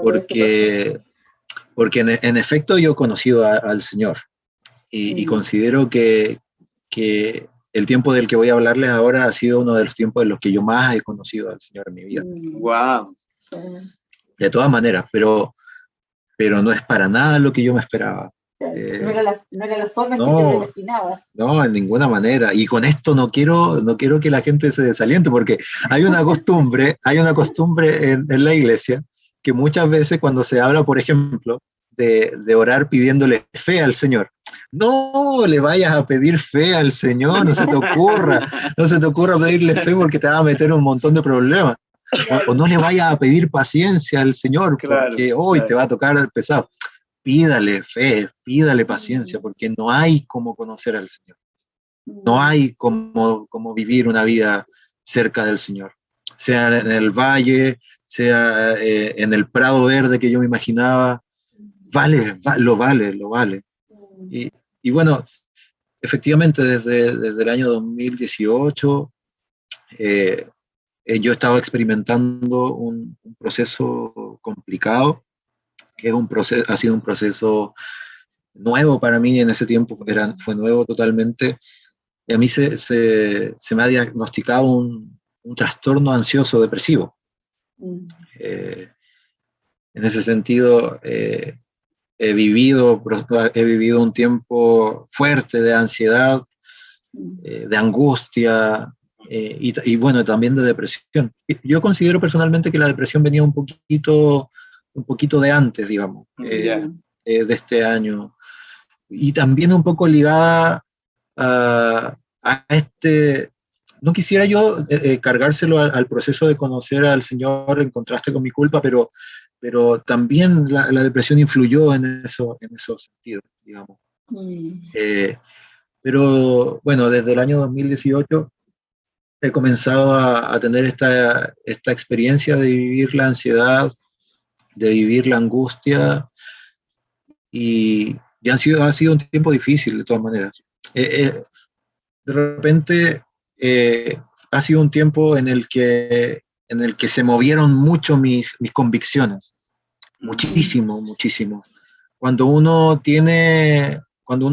porque en efecto yo he conocido al Señor, y considero que el tiempo del que voy a hablarles ahora ha sido uno de los tiempos en los que yo más he conocido al Señor en mi vida. ¡Wow! De todas maneras, pero no es para nada lo que yo me esperaba. No era la forma en que te lo imaginabas. No, en ninguna manera. Y con esto no quiero que la gente se desaliente, porque hay una costumbre en la iglesia que muchas veces cuando se habla, por ejemplo, de orar pidiéndole fe al Señor, no le vayas a pedir fe al Señor, no se te ocurra pedirle fe porque te va a meter un montón de problemas. o no le vayas a pedir paciencia al Señor, Claro, porque hoy te claro. va a tocar pesado. Pídale fe, pídale paciencia, porque no hay como conocer al Señor. No hay como vivir una vida cerca del Señor. Sea en el valle, sea en el prado verde que yo me imaginaba. Lo vale. Y bueno, efectivamente desde el año 2018 yo he estado experimentando un proceso complicado, que ha sido un proceso nuevo para mí en ese tiempo, fue nuevo totalmente. Y a mí se me ha diagnosticado un trastorno ansioso depresivo. En ese sentido, he vivido un tiempo fuerte de ansiedad, de angustia, y bueno, también de depresión. Yo considero personalmente que la depresión venía un poquito de antes, digamos, Ya. de este año, y también un poco ligada a este. No quisiera yo cargárselo al proceso de conocer al Señor en contraste con mi culpa, pero también la depresión influyó en esos sentidos, digamos. Pero bueno, desde el año 2018 he comenzado a tener esta experiencia de vivir la ansiedad, de vivir la angustia, y ha sido un tiempo difícil de todas maneras. De repente ha sido un tiempo en el que se movieron mucho mis convicciones, muchísimo. Cuando uno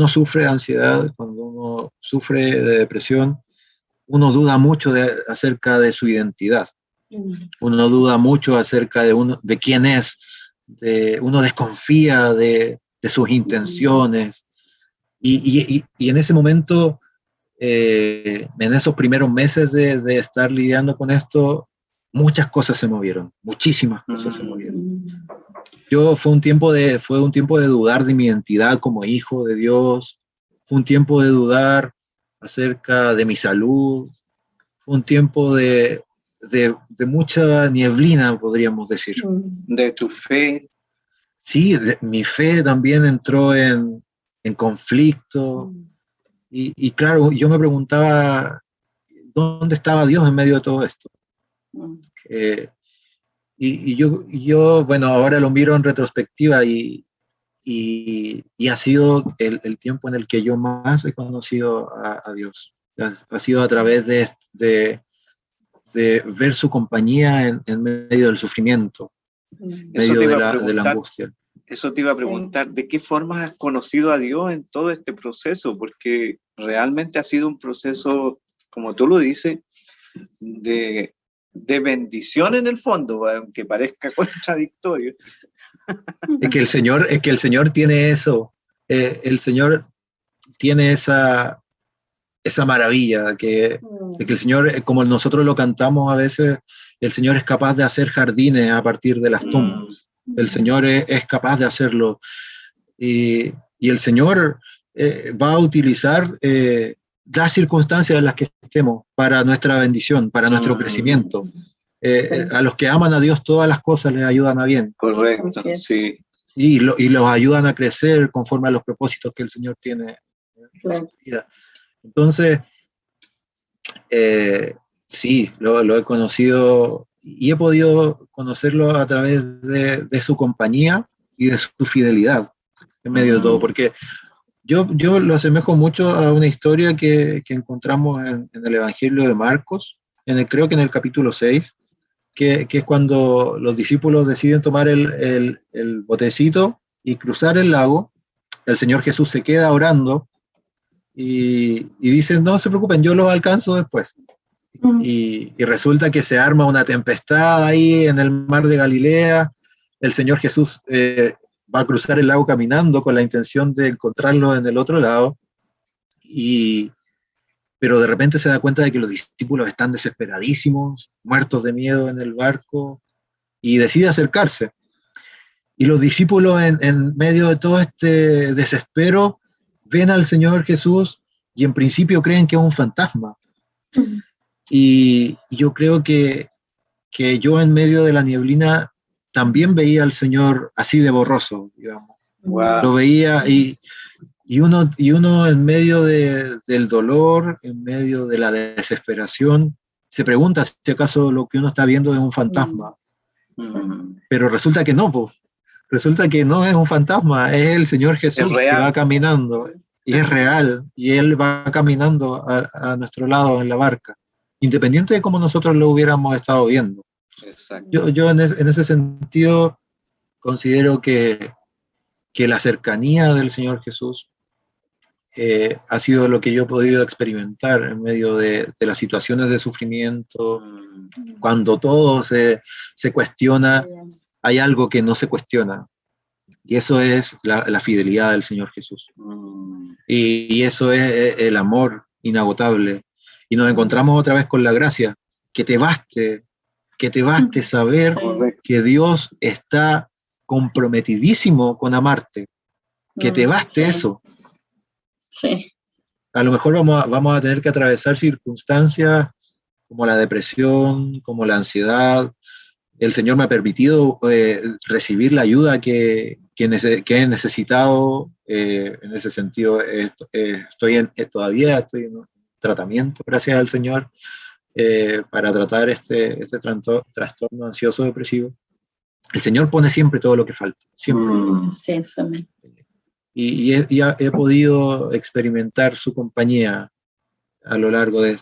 sufre de ansiedad, cuando uno sufre de depresión, uno duda mucho acerca de su identidad. Uno duda mucho acerca de quién es, uno desconfía de sus intenciones. Y en ese momento, en esos primeros meses de estar lidiando con esto, muchas cosas se movieron, muchísimas cosas se movieron. Fue un tiempo de dudar de mi identidad como hijo de Dios, fue un tiempo de dudar acerca de mi salud, fue un tiempo de mucha nieblina, podríamos decir. De tu fe. Sí, mi fe también entró en conflicto, y claro, yo me preguntaba, ¿dónde estaba Dios en medio de todo esto? Y yo, bueno, ahora lo miro en retrospectiva, y ha sido el tiempo en el que yo más he conocido a Dios. Ha sido a través de ver su compañía en medio del sufrimiento, en medio de la angustia. Eso te iba a preguntar, ¿de qué forma has conocido a Dios en todo este proceso? Porque realmente ha sido un proceso, como tú lo dices, de bendición en el fondo, aunque parezca contradictorio. Es que el Señor tiene eso, el Señor tiene esa maravilla, de que el Señor, como nosotros lo cantamos a veces, el Señor es capaz de hacer jardines a partir de las tumbas. El Señor es capaz de hacerlo, y el Señor va a utilizar las circunstancias en las que estemos para nuestra bendición, para nuestro crecimiento. A los que aman a Dios, todas las cosas les ayudan a bien. Correcto, sí. Y los ayudan a crecer conforme a los propósitos que el Señor tiene en su vida. Entonces, sí, lo he conocido, y he podido conocerlo a través de su compañía y de su fidelidad en medio de todo, porque yo lo asemejo mucho a una historia que encontramos en el Evangelio de Marcos, creo que en el capítulo 6, que es cuando los discípulos deciden tomar el botecito y cruzar el lago. El Señor Jesús se queda orando y dicen, no se preocupen, yo los alcanzo después. Y resulta que se arma una tempestad ahí en el mar de Galilea. El Señor Jesús va a cruzar el lago caminando con la intención de encontrarlo en el otro lado, pero de repente se da cuenta de que los discípulos están desesperadísimos, muertos de miedo en el barco, y decide acercarse. Y los discípulos, en medio de todo este desespero, ven al Señor Jesús y en principio creen que es un fantasma. Y yo creo que que yo en medio de la nieblina también veía al Señor así de borroso, digamos. Wow. Lo veía y uno en medio del dolor, en medio de la desesperación, se pregunta si acaso lo que uno está viendo es un fantasma. Pero resulta que no, pues. Resulta que no es un fantasma, es el Señor Jesús que va caminando, y es real, y Él va caminando a nuestro lado en la barca, independiente de cómo nosotros lo hubiéramos estado viendo. Exacto. Yo en ese sentido considero que la cercanía del Señor Jesús ha sido lo que yo he podido experimentar en medio de las situaciones de sufrimiento, cuando todo se cuestiona. Hay algo que no se cuestiona, y eso es la fidelidad del Señor Jesús. Y eso es el amor inagotable. Y nos encontramos otra vez con la gracia, que te baste saber que Dios está comprometidísimo con amarte, que te baste eso. Sí. A lo mejor vamos a tener que atravesar circunstancias como la depresión, como la ansiedad. El Señor me ha permitido recibir la ayuda que he necesitado. En ese sentido, todavía estoy en tratamiento, gracias al Señor, para tratar este trastorno ansioso depresivo. El Señor pone siempre todo lo que falta, siempre. Sí, eso me... Y he podido experimentar su compañía a lo largo de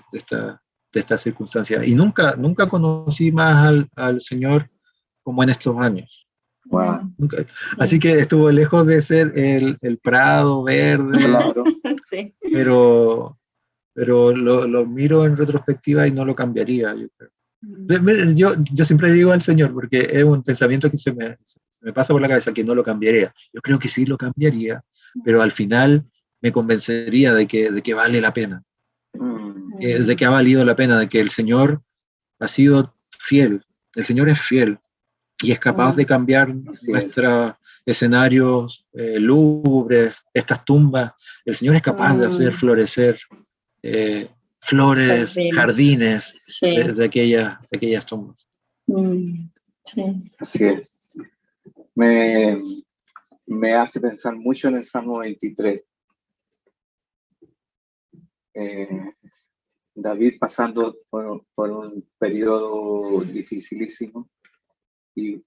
estas circunstancias. Y nunca conocí más al Señor como en estos años. Wow. Así que estuvo lejos de ser el prado verde, Claro. Sí. pero lo miro en retrospectiva y no lo cambiaría, yo creo. Yo siempre digo al Señor, porque es un pensamiento que se me pasa por la cabeza, que no lo cambiaría. Yo creo que sí lo cambiaría, pero al final me convencería de que vale la pena. De que ha valido la pena, de que el Señor ha sido fiel. El Señor es fiel y es capaz de cambiar nuestros escenarios lúgubres, estas tumbas. El Señor es capaz de hacer florecer flores, jardines Sí. de aquellas tumbas. Sí. Así es. Me hace pensar mucho en el Salmo 23. David pasando por un periodo dificilísimo y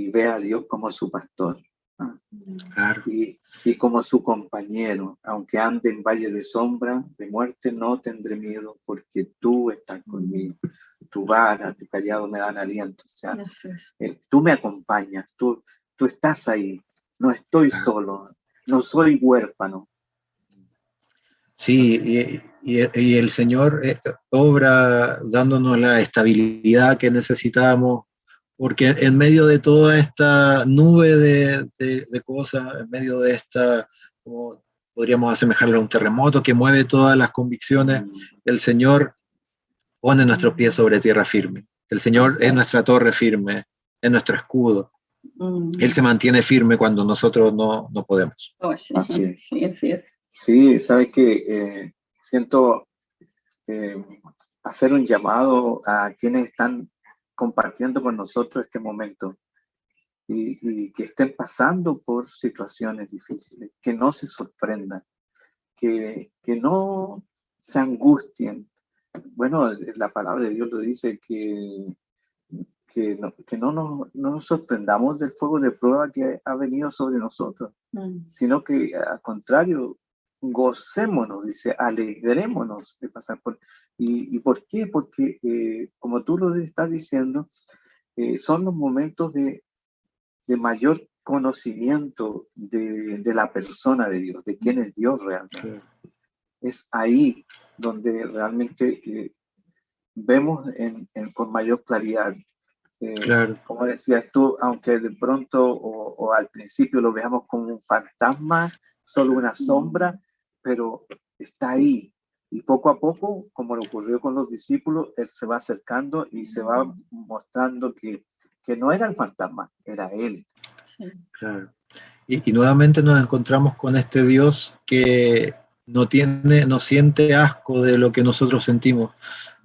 ve a Dios como su pastor. Claro. Y como su compañero, aunque ande en valle de sombra, de muerte, no tendré miedo, porque tú estás conmigo. Tu vara, tu callado me dan aliento. O sea, tú me acompañas, tú estás ahí. No estoy solo, no soy huérfano. Sí, y el Señor obra dándonos la estabilidad que necesitamos, porque en medio de toda esta nube de cosas, en medio de esta, como podríamos asemejarlo a un terremoto que mueve todas las convicciones, el Señor pone nuestros pies sobre tierra firme. El Señor es nuestra torre firme, es nuestro escudo. Él se mantiene firme cuando nosotros no podemos. Así es. Sí. Sí, sabes que siento hacer un llamado a quienes están compartiendo con nosotros este momento y que estén pasando por situaciones difíciles, que no se sorprendan, que no se angustien. Bueno, la palabra de Dios lo dice que no nos sorprendamos del fuego de prueba que ha venido sobre nosotros, sino que al contrario, gocémonos, dice, alegrémonos de pasar por... ¿Y por qué? Porque, como tú lo estás diciendo, son los momentos de mayor conocimiento de la persona de Dios, de quién es Dios realmente. Es ahí donde realmente vemos con mayor claridad. Claro. Como decías tú, aunque de pronto o al principio lo veamos como un fantasma, solo una sombra, pero está ahí. Y poco a poco, como le ocurrió con los discípulos, él se va acercando y se va mostrando que no era el fantasma, era él. Claro. Y nuevamente nos encontramos con este Dios que no siente asco de lo que nosotros sentimos,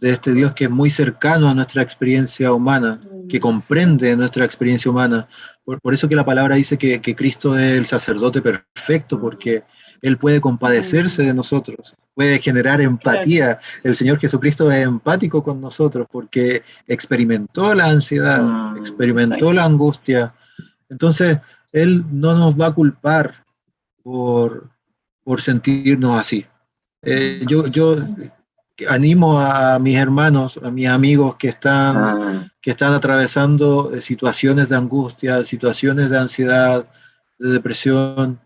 de este Dios que es muy cercano a nuestra experiencia humana, que comprende nuestra experiencia humana. Por eso que la palabra dice que Cristo es el sacerdote perfecto, porque Él puede compadecerse de nosotros, puede generar empatía. El Señor Jesucristo es empático con nosotros porque experimentó la ansiedad, experimentó la angustia. Entonces, Él no nos va a culpar por sentirnos así. Yo animo a mis hermanos, a mis amigos que están atravesando situaciones de angustia, situaciones de ansiedad, de depresión.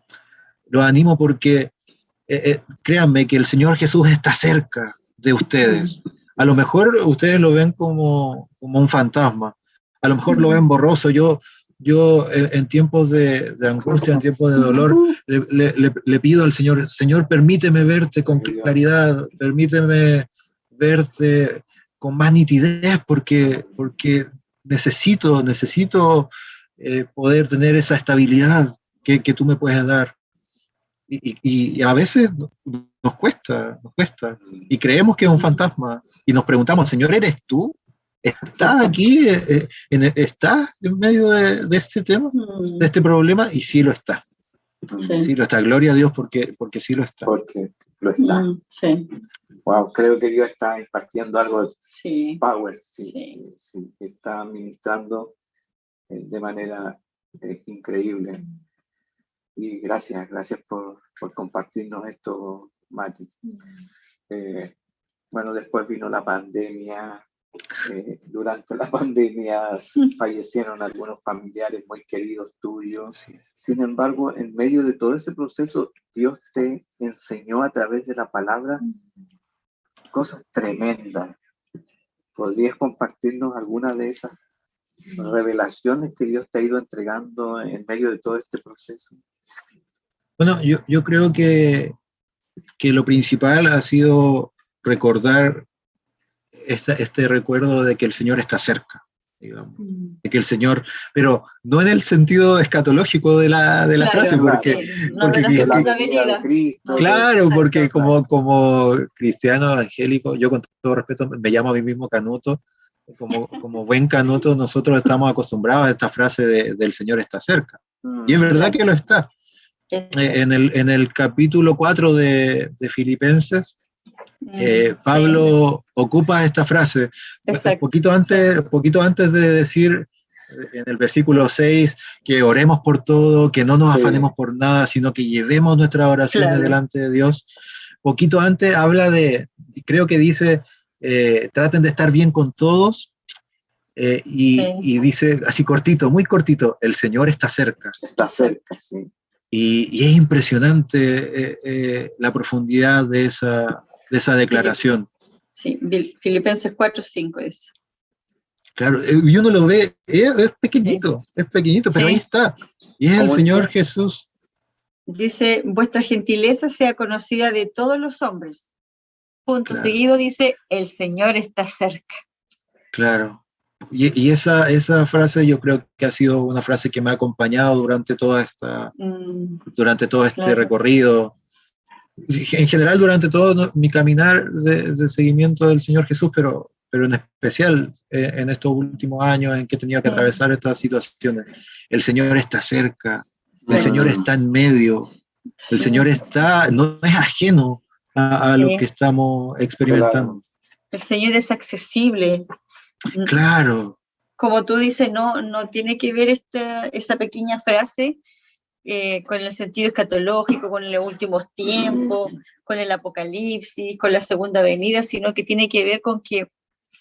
Los animo porque créanme que el Señor Jesús está cerca de ustedes. A lo mejor ustedes lo ven como un fantasma, a lo mejor lo ven borroso. Yo en tiempos de angustia, en tiempos de dolor, le pido al Señor, Señor, permíteme verte con claridad, permíteme verte con más nitidez, porque necesito poder tener esa estabilidad que tú me puedes dar. Y a veces nos cuesta, y creemos que es un fantasma, y nos preguntamos, Señor, ¿eres tú? ¿Estás aquí? ¿Estás en medio de este tema, de este problema? Y sí lo está. Sí lo está. Gloria a Dios porque sí lo está. Porque lo está. Sí. Wow, creo que Dios está impartiendo algo de Sí. power. Sí. Está ministrando de manera increíble. Y gracias por compartirnos esto, Mati. Bueno, después vino la pandemia. Durante la pandemia fallecieron algunos familiares muy queridos tuyos. Sin embargo, en medio de todo ese proceso, Dios te enseñó a través de la palabra cosas tremendas. ¿Podrías compartirnos alguna de esas revelaciones que Dios te ha ido entregando en medio de todo este proceso? Bueno, yo creo que lo principal ha sido recordar este recuerdo de que el Señor está cerca, digamos, de que el Señor, pero no en el sentido escatológico de la frase, porque de la venida de Cristo. Claro, porque como cristiano evangélico, yo con todo respeto me llamo a mí mismo Canuto, como buen Canuto, nosotros estamos acostumbrados a esta frase del Señor está cerca, y es verdad que lo está. En el capítulo 4 de Filipenses, Pablo ocupa esta frase. Poquito antes de decir en el versículo 6 que oremos por todo, que no nos afanemos por nada, sino que llevemos nuestras oraciones delante de Dios. Poquito antes habla creo que dice, traten de estar bien con todos, y dice así cortito, muy cortito, el Señor está cerca. Está cerca, sí. Y es impresionante la profundidad de esa declaración. Sí, Filipenses 4:5 es. Claro, y uno lo ve, es pequeñito, pero ahí está. Y es el Señor Jesús. Dice, vuestra gentileza sea conocida de todos los hombres. Punto seguido dice, el Señor está cerca. Claro. Y esa frase yo creo que ha sido una frase que me ha acompañado durante todo este recorrido. En general, durante todo mi caminar de seguimiento del Señor Jesús, pero en especial en estos últimos años en que he tenido que atravesar estas situaciones. El Señor está cerca, el Señor está en medio, el Señor no es ajeno a lo que estamos experimentando. El Señor es accesible. Claro. Como tú dices, no tiene que ver esa pequeña frase con el sentido escatológico, con los últimos tiempos, con el apocalipsis, con la segunda venida, sino que tiene que ver con que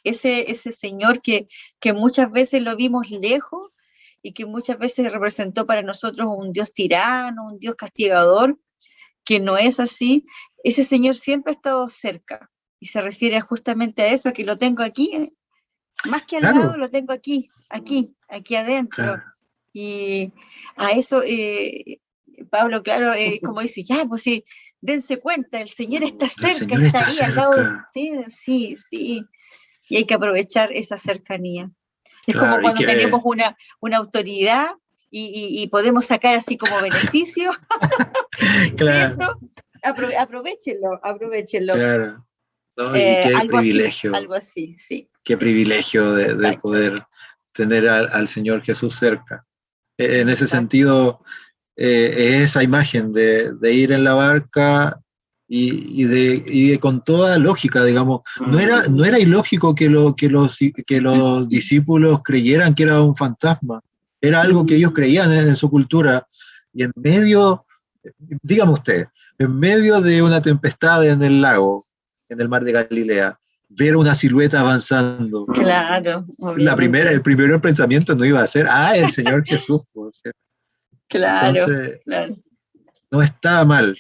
ese Señor que muchas veces lo vimos lejos y que muchas veces representó para nosotros un Dios tirano, un Dios castigador, que no es así, ese Señor siempre ha estado cerca y se refiere justamente a eso, a que lo tengo aquí, más que al lado, lo tengo aquí adentro. Claro. Y a eso, Pablo, como dice, ya, pues sí, dense cuenta, el Señor está cerca, está ahí al lado de ustedes, sí. Y hay que aprovechar esa cercanía. Es como cuando tenemos una autoridad y podemos sacar así como beneficio, ¿cierto? Aprovechenlo. Claro. ¿No? Y qué privilegio. Algo así, sí. Qué privilegio de Exacto. poder tener al Señor Jesús cerca. En ese sentido, esa imagen de ir en la barca y de con toda lógica, digamos, no era ilógico que los discípulos creyeran que era un fantasma, era algo que ellos creían en su cultura, y en medio, dígame usted, en medio de una tempestad en el lago, en el mar de Galilea, ver una silueta avanzando. Claro, El primer pensamiento no iba a ser, el Señor Jesús. Pues, claro, entonces, claro. no está mal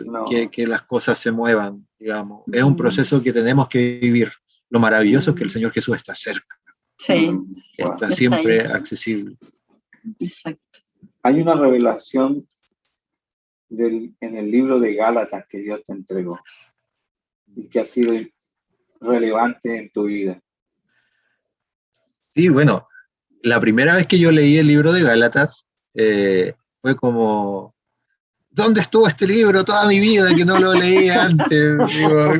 No. que las cosas se muevan, digamos. Es un proceso que tenemos que vivir. Lo maravilloso es que el Señor Jesús está cerca. Sí. Está siempre accesible. Exacto. Hay una revelación en el libro de Gálatas que Dios te entregó y que ha sido relevante en tu vida. Sí, bueno, la primera vez que yo leí el libro de Gálatas fue como, ¿dónde estuvo este libro toda mi vida que no lo leí antes? Digo,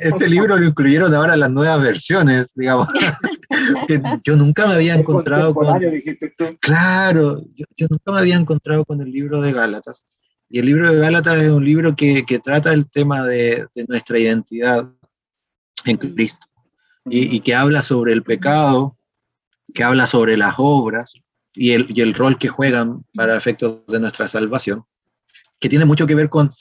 este libro lo incluyeron ahora en las nuevas versiones, digamos. Que yo nunca me había encontrado con... Dijiste tú. Claro, yo nunca me había encontrado con el libro de Gálatas. Y el libro de Gálatas es un libro que trata el tema de nuestra identidad en Cristo. Y que habla sobre el pecado, que habla sobre las obras y el rol que juegan para efectos de nuestra salvación, que tiene mucho que ver con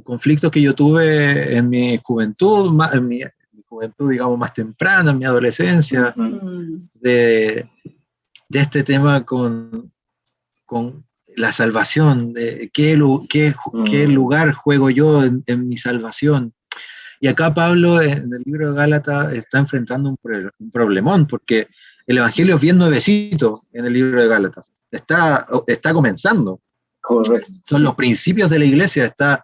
conflictos que yo tuve en mi juventud, en mi juventud, digamos, más temprana, en mi adolescencia, de este tema con la salvación, de qué lugar juego yo en mi salvación. Y acá Pablo, en el libro de Gálatas, está enfrentando un problemón, porque el Evangelio es bien nuevecito en el libro de Gálatas. Está comenzando. Correcto. Son los principios de la iglesia. Está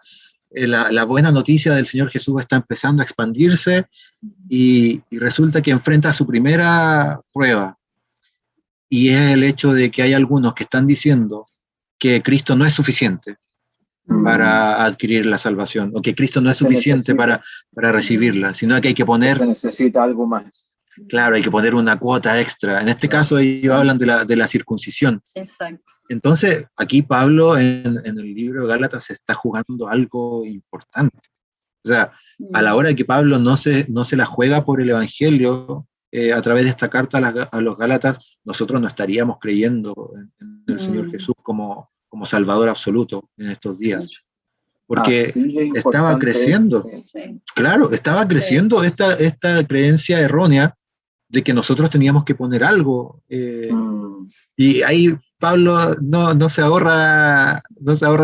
la buena noticia del Señor Jesús está empezando a expandirse y resulta que enfrenta su primera prueba. Y es el hecho de que hay algunos que están diciendo que Cristo no es suficiente para adquirir la salvación, o que Cristo no es suficiente para recibirla, sino que hay que poner... Se necesita algo más. Claro, hay que poner una cuota extra. En este caso ellos hablan de la circuncisión. Exacto. Entonces, aquí Pablo en el libro de Gálatas está jugando algo importante. O sea, a la hora de que Pablo no se la juega por el Evangelio, a través de esta carta a los Gálatas, nosotros no estaríamos creyendo en el Señor Jesús como Salvador absoluto en estos días. Porque estaba creciendo. Sí. Claro, estaba creciendo esta creencia errónea de que nosotros teníamos que poner algo. Y ahí Pablo no se ahorra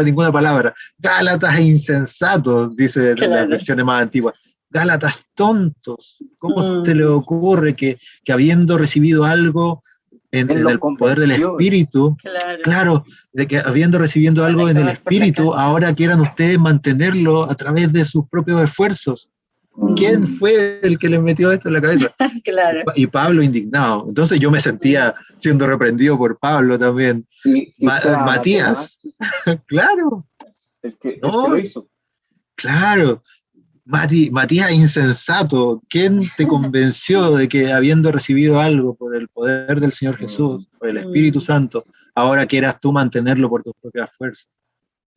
ninguna palabra. Gálatas insensatos, dice las versiones más antiguas. Gálatas tontos. ¿Cómo se le ocurre que habiendo recibido algo en el poder del Espíritu, claro, de que habiendo recibido algo en el Espíritu, ahora quieran ustedes mantenerlo a través de sus propios esfuerzos? ¿Quién fue el que les metió esto en la cabeza? Claro. Y Pablo indignado. Entonces yo me sentía siendo reprendido por Pablo también. Matías, claro. El que lo hizo. Claro. Matías insensato, ¿quién te convenció de que habiendo recibido algo por el poder del Señor Jesús, por el Espíritu Santo, ahora quieras tú mantenerlo por tus propias fuerzas?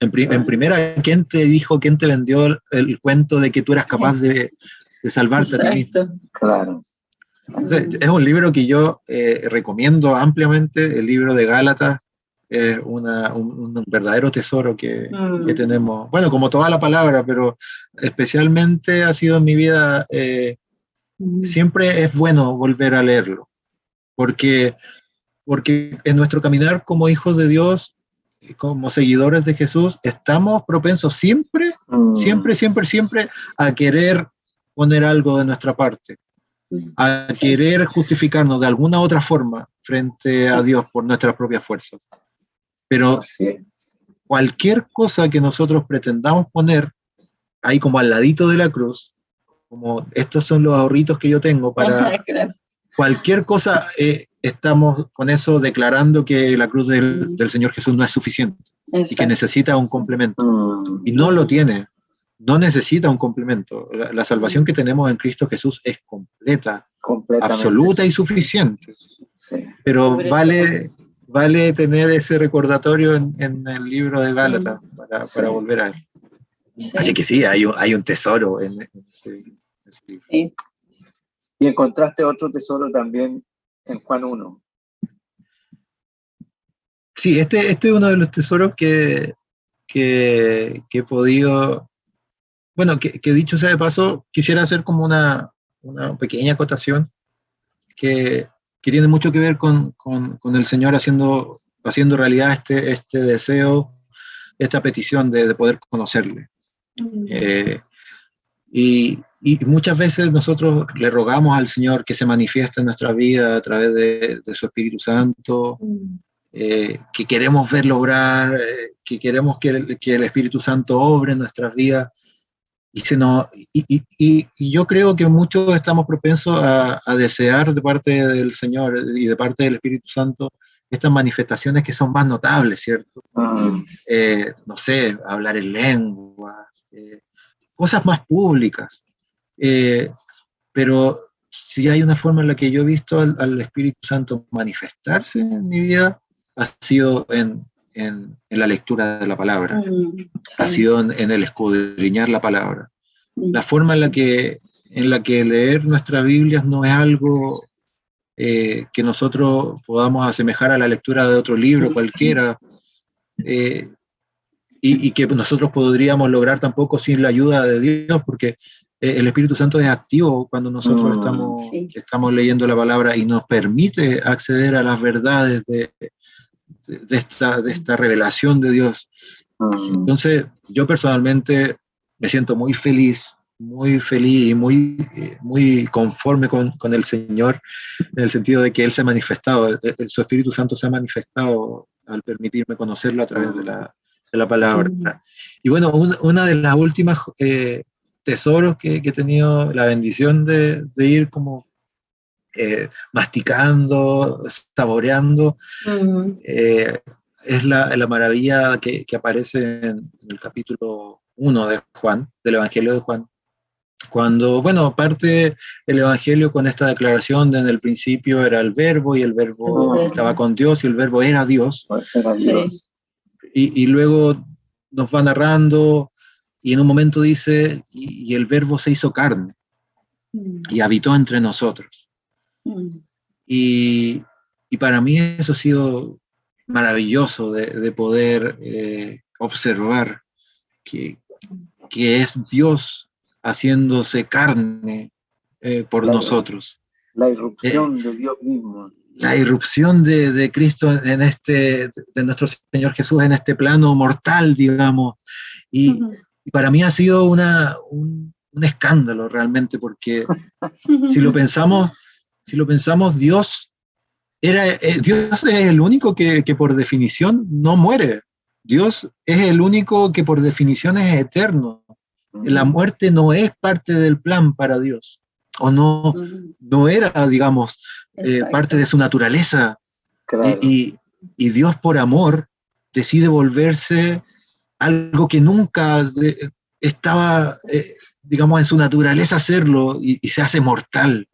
En primera, ¿quién te vendió el cuento de que tú eras capaz de salvarte a ti mismo? Claro. Entonces, es un libro que yo recomiendo ampliamente, el libro de Gálatas. Es un verdadero tesoro que tenemos. Bueno, como toda la palabra, pero especialmente ha sido en mi vida, siempre es bueno volver a leerlo, porque en nuestro caminar como hijos de Dios, como seguidores de Jesús, estamos propensos siempre a querer poner algo de nuestra parte, a querer justificarnos de alguna otra forma frente a Dios por nuestras propias fuerzas. Pero cualquier cosa que nosotros pretendamos poner ahí como al ladito de la cruz, como estos son los ahorritos que yo tengo para cualquier cosa, estamos con eso declarando que la cruz del Señor Jesús no es suficiente y que necesita un complemento. Y no lo tiene, no necesita un complemento. La salvación que tenemos en Cristo Jesús es completa, absoluta y suficiente. Sí. Pero vale tener ese recordatorio en el libro de Gálatas para volver a él. Sí. Así que sí, hay un tesoro en ese libro. Sí. Y encontraste otro tesoro también en Juan 1. Sí, este es uno de los tesoros que he podido, bueno, que dicho sea de paso, quisiera hacer como una pequeña acotación que tiene mucho que ver con el Señor haciendo realidad este deseo, esta petición de poder conocerle. Y muchas veces nosotros le rogamos al Señor que se manifieste en nuestra vida a través de su Espíritu Santo, que queremos verlo obrar, que queremos que el Espíritu Santo obre en nuestras vidas. Y yo creo que muchos estamos propensos a desear de parte del Señor y de parte del Espíritu Santo estas manifestaciones que son más notables, ¿cierto? No sé, hablar en lenguas, cosas más públicas. Pero si hay una forma en la que yo he visto al Espíritu Santo manifestarse en mi vida, ha sido en la lectura de la palabra, ha sido en el escudriñar la palabra. La forma en la que leer nuestras Biblias no es algo que nosotros podamos asemejar a la lectura de otro libro cualquiera, y que nosotros podríamos lograr tampoco sin la ayuda de Dios, porque el Espíritu Santo es activo cuando nosotros estamos leyendo la palabra y nos permite acceder a las verdades de esta revelación de Dios. Entonces, yo personalmente me siento muy feliz y muy conforme con el Señor, en el sentido de que Él se ha manifestado, su Espíritu Santo se ha manifestado al permitirme conocerlo a través de la palabra. Y bueno, una de las últimas tesoros que he tenido la bendición de ir como masticando, saboreando, es la maravilla que aparece en el capítulo 1 de Juan, del Evangelio de Juan, cuando, bueno, parte el Evangelio con esta declaración de en el principio era el Verbo y el Verbo estaba con Dios y el Verbo era Dios. Era Dios. Y luego nos va narrando y en un momento dice, y el Verbo se hizo carne y habitó entre nosotros. Y para mí eso ha sido maravilloso de poder observar que es Dios haciéndose carne por nosotros. La irrupción de Dios mismo. La irrupción de Cristo de nuestro Señor Jesús en este plano mortal, digamos. Y para mí ha sido un escándalo realmente, porque si lo pensamos, Dios es el único que por definición no muere. Dios es el único que por definición es eterno. La muerte no es parte del plan para Dios, o no era, digamos, parte de su naturaleza. Claro. Y Dios por amor decide volverse algo que nunca estaba, digamos, en su naturaleza hacerlo, y se hace mortal.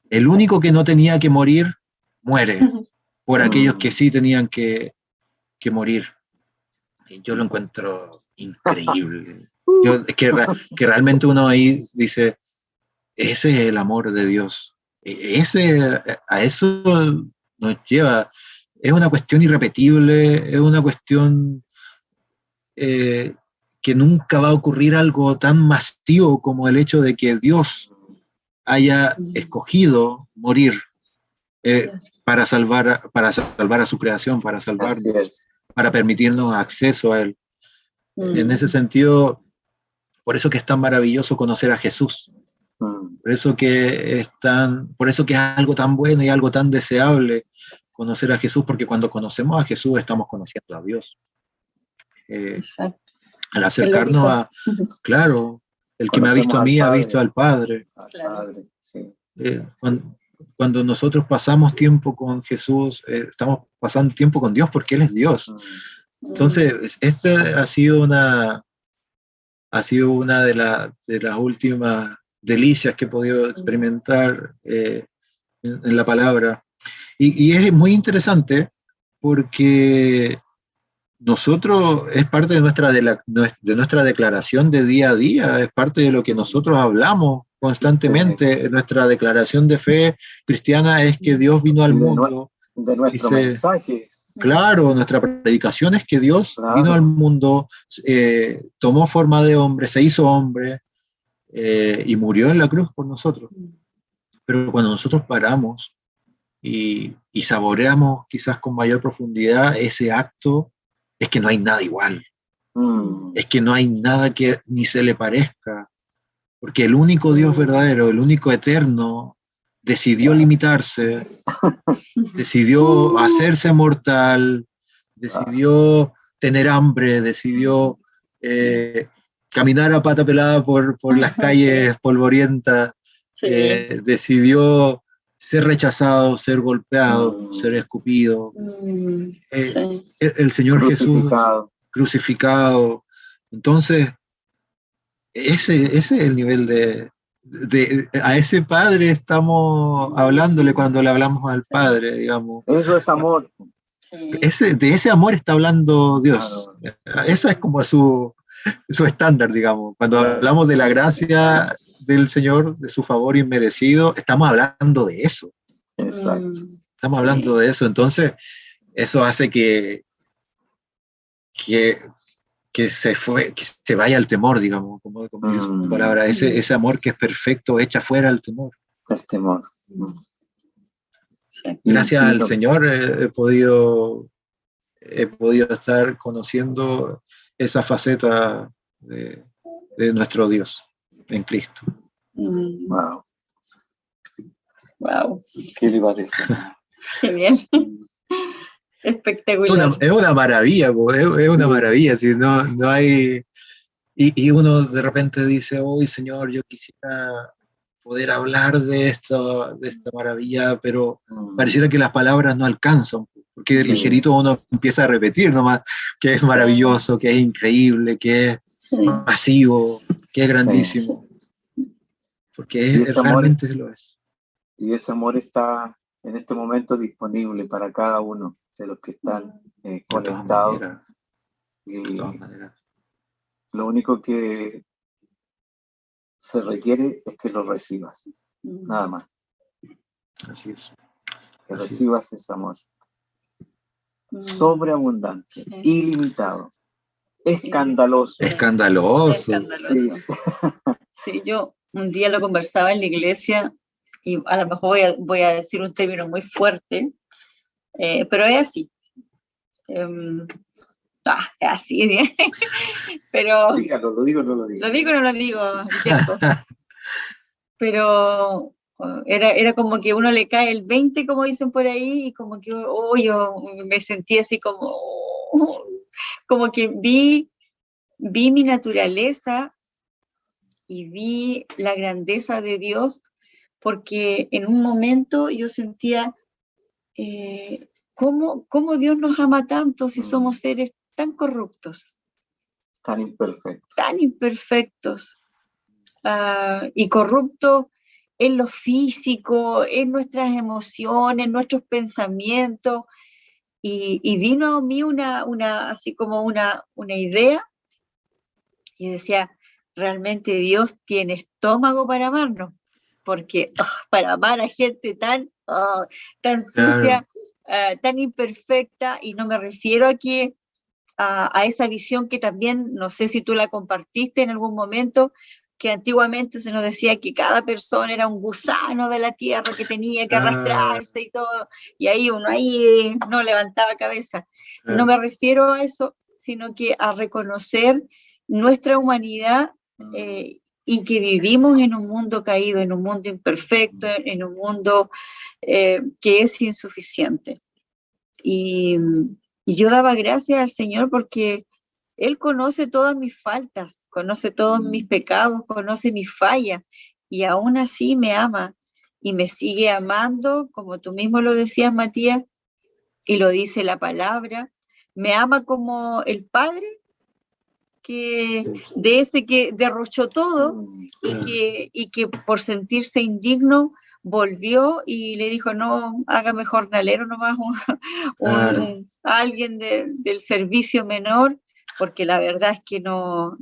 El único que no tenía que morir, muere, por aquellos que sí tenían que morir. Y yo lo encuentro increíble. Es que realmente uno ahí dice, ese es el amor de Dios. A eso nos lleva. Es una cuestión irrepetible, es una cuestión que nunca va a ocurrir algo tan masivo como el hecho de que Dios haya escogido morir para salvar a su creación, para salvarnos, para permitirnos acceso a Él. En ese sentido, por eso que es tan maravilloso conocer a Jesús. Por eso que es algo tan bueno y algo tan deseable conocer a Jesús, porque cuando conocemos a Jesús estamos conociendo a Dios. Al acercarnos claro, el que me ha visto a mí ha visto al Padre. Al Padre, sí. cuando nosotros pasamos tiempo con Jesús, estamos pasando tiempo con Dios porque Él es Dios. Entonces, esta ha sido una de las últimas delicias que he podido experimentar en la palabra. Y es muy interesante porque nosotros, es parte de nuestra declaración de día a día, es parte de lo que nosotros hablamos constantemente. Nuestra declaración de fe cristiana es que Dios vino al mundo. De nuestro mensaje. Claro, nuestra predicación es que Dios vino al mundo, tomó forma de hombre, se hizo hombre y murió en la cruz por nosotros. Pero cuando nosotros paramos y saboreamos quizás con mayor profundidad ese acto, es que no hay nada igual. Es que no hay nada que ni se le parezca. Porque el único Dios verdadero, el único eterno, decidió limitarse, decidió hacerse mortal, decidió tener hambre, decidió caminar a pata pelada por las calles polvorientas, decidió ser rechazado, ser golpeado, ser escupido. El Señor Jesús crucificado. Entonces, ese es el nivel a ese Padre estamos hablándole cuando le hablamos al Padre, digamos. Eso es amor. De ese amor está hablando Dios. Claro. Esa es como su estándar, digamos. Cuando hablamos de la gracia del Señor, de su favor inmerecido, estamos hablando de eso. Exacto. Estamos hablando de eso. Entonces, eso hace que se vaya el temor, digamos, como dice su palabra, ese amor que es perfecto echa fuera el temor. El temor. Gracias al Señor he podido estar conociendo esa faceta de nuestro Dios en Cristo. Wow. Wow. ¿Qué le parece? Genial. Espectacular. Es una maravilla, es una maravilla. Si no hay. Y uno de repente dice, hoy Señor, yo quisiera poder hablar de esta maravilla, pero pareciera que las palabras no alcanzan, porque ligerito uno empieza a repetir nomás que es maravilloso, que es increíble, que es masivo, que es grandísimo. Porque realmente lo es. Y ese amor está en este momento disponible para cada uno de los que están conectados. De todas maneras. Lo único que se requiere es que lo recibas, nada más. Así es. Que recibas ese amor. Sobreabundante, ilimitado, escandaloso. Escandaloso. Sí, yo un día lo conversaba en la iglesia y a lo mejor voy a decir un término muy fuerte, pero es así. Es así, pero... Dígalo, ¿lo digo o no lo digo? ¿Lo digo o no lo digo? Pero era como que uno le cae el 20, como dicen por ahí, y como que yo me sentí así como que vi mi naturaleza y vi la grandeza de Dios, porque en un momento yo sentía cómo Dios nos ama tanto si somos seres tan corruptos, tan imperfectos, y corruptos en lo físico, en nuestras emociones, en nuestros pensamientos, y vino a mí así como una idea, y decía, realmente Dios tiene estómago para amarnos, porque para amar a gente tan sucia, tan imperfecta, y no me refiero a esa visión que también, no sé si tú la compartiste en algún momento, que antiguamente se nos decía que cada persona era un gusano de la tierra que tenía que arrastrarse y todo, y ahí uno no levantaba cabeza. No me refiero a eso, sino que a reconocer nuestra humanidad y que vivimos en un mundo caído, en un mundo imperfecto, en un mundo que es insuficiente. Y yo daba gracias al Señor porque Él conoce todas mis faltas, conoce todos mis pecados, conoce mis fallas, y aún así me ama. y me sigue amando, como tú mismo lo decías, Matías, y lo dice la palabra. Me ama como el Padre, de ese que derrochó todo y que por sentirse indigno volvió y le dijo, no, hágame jornalero nomás, alguien del servicio menor, porque la verdad es que no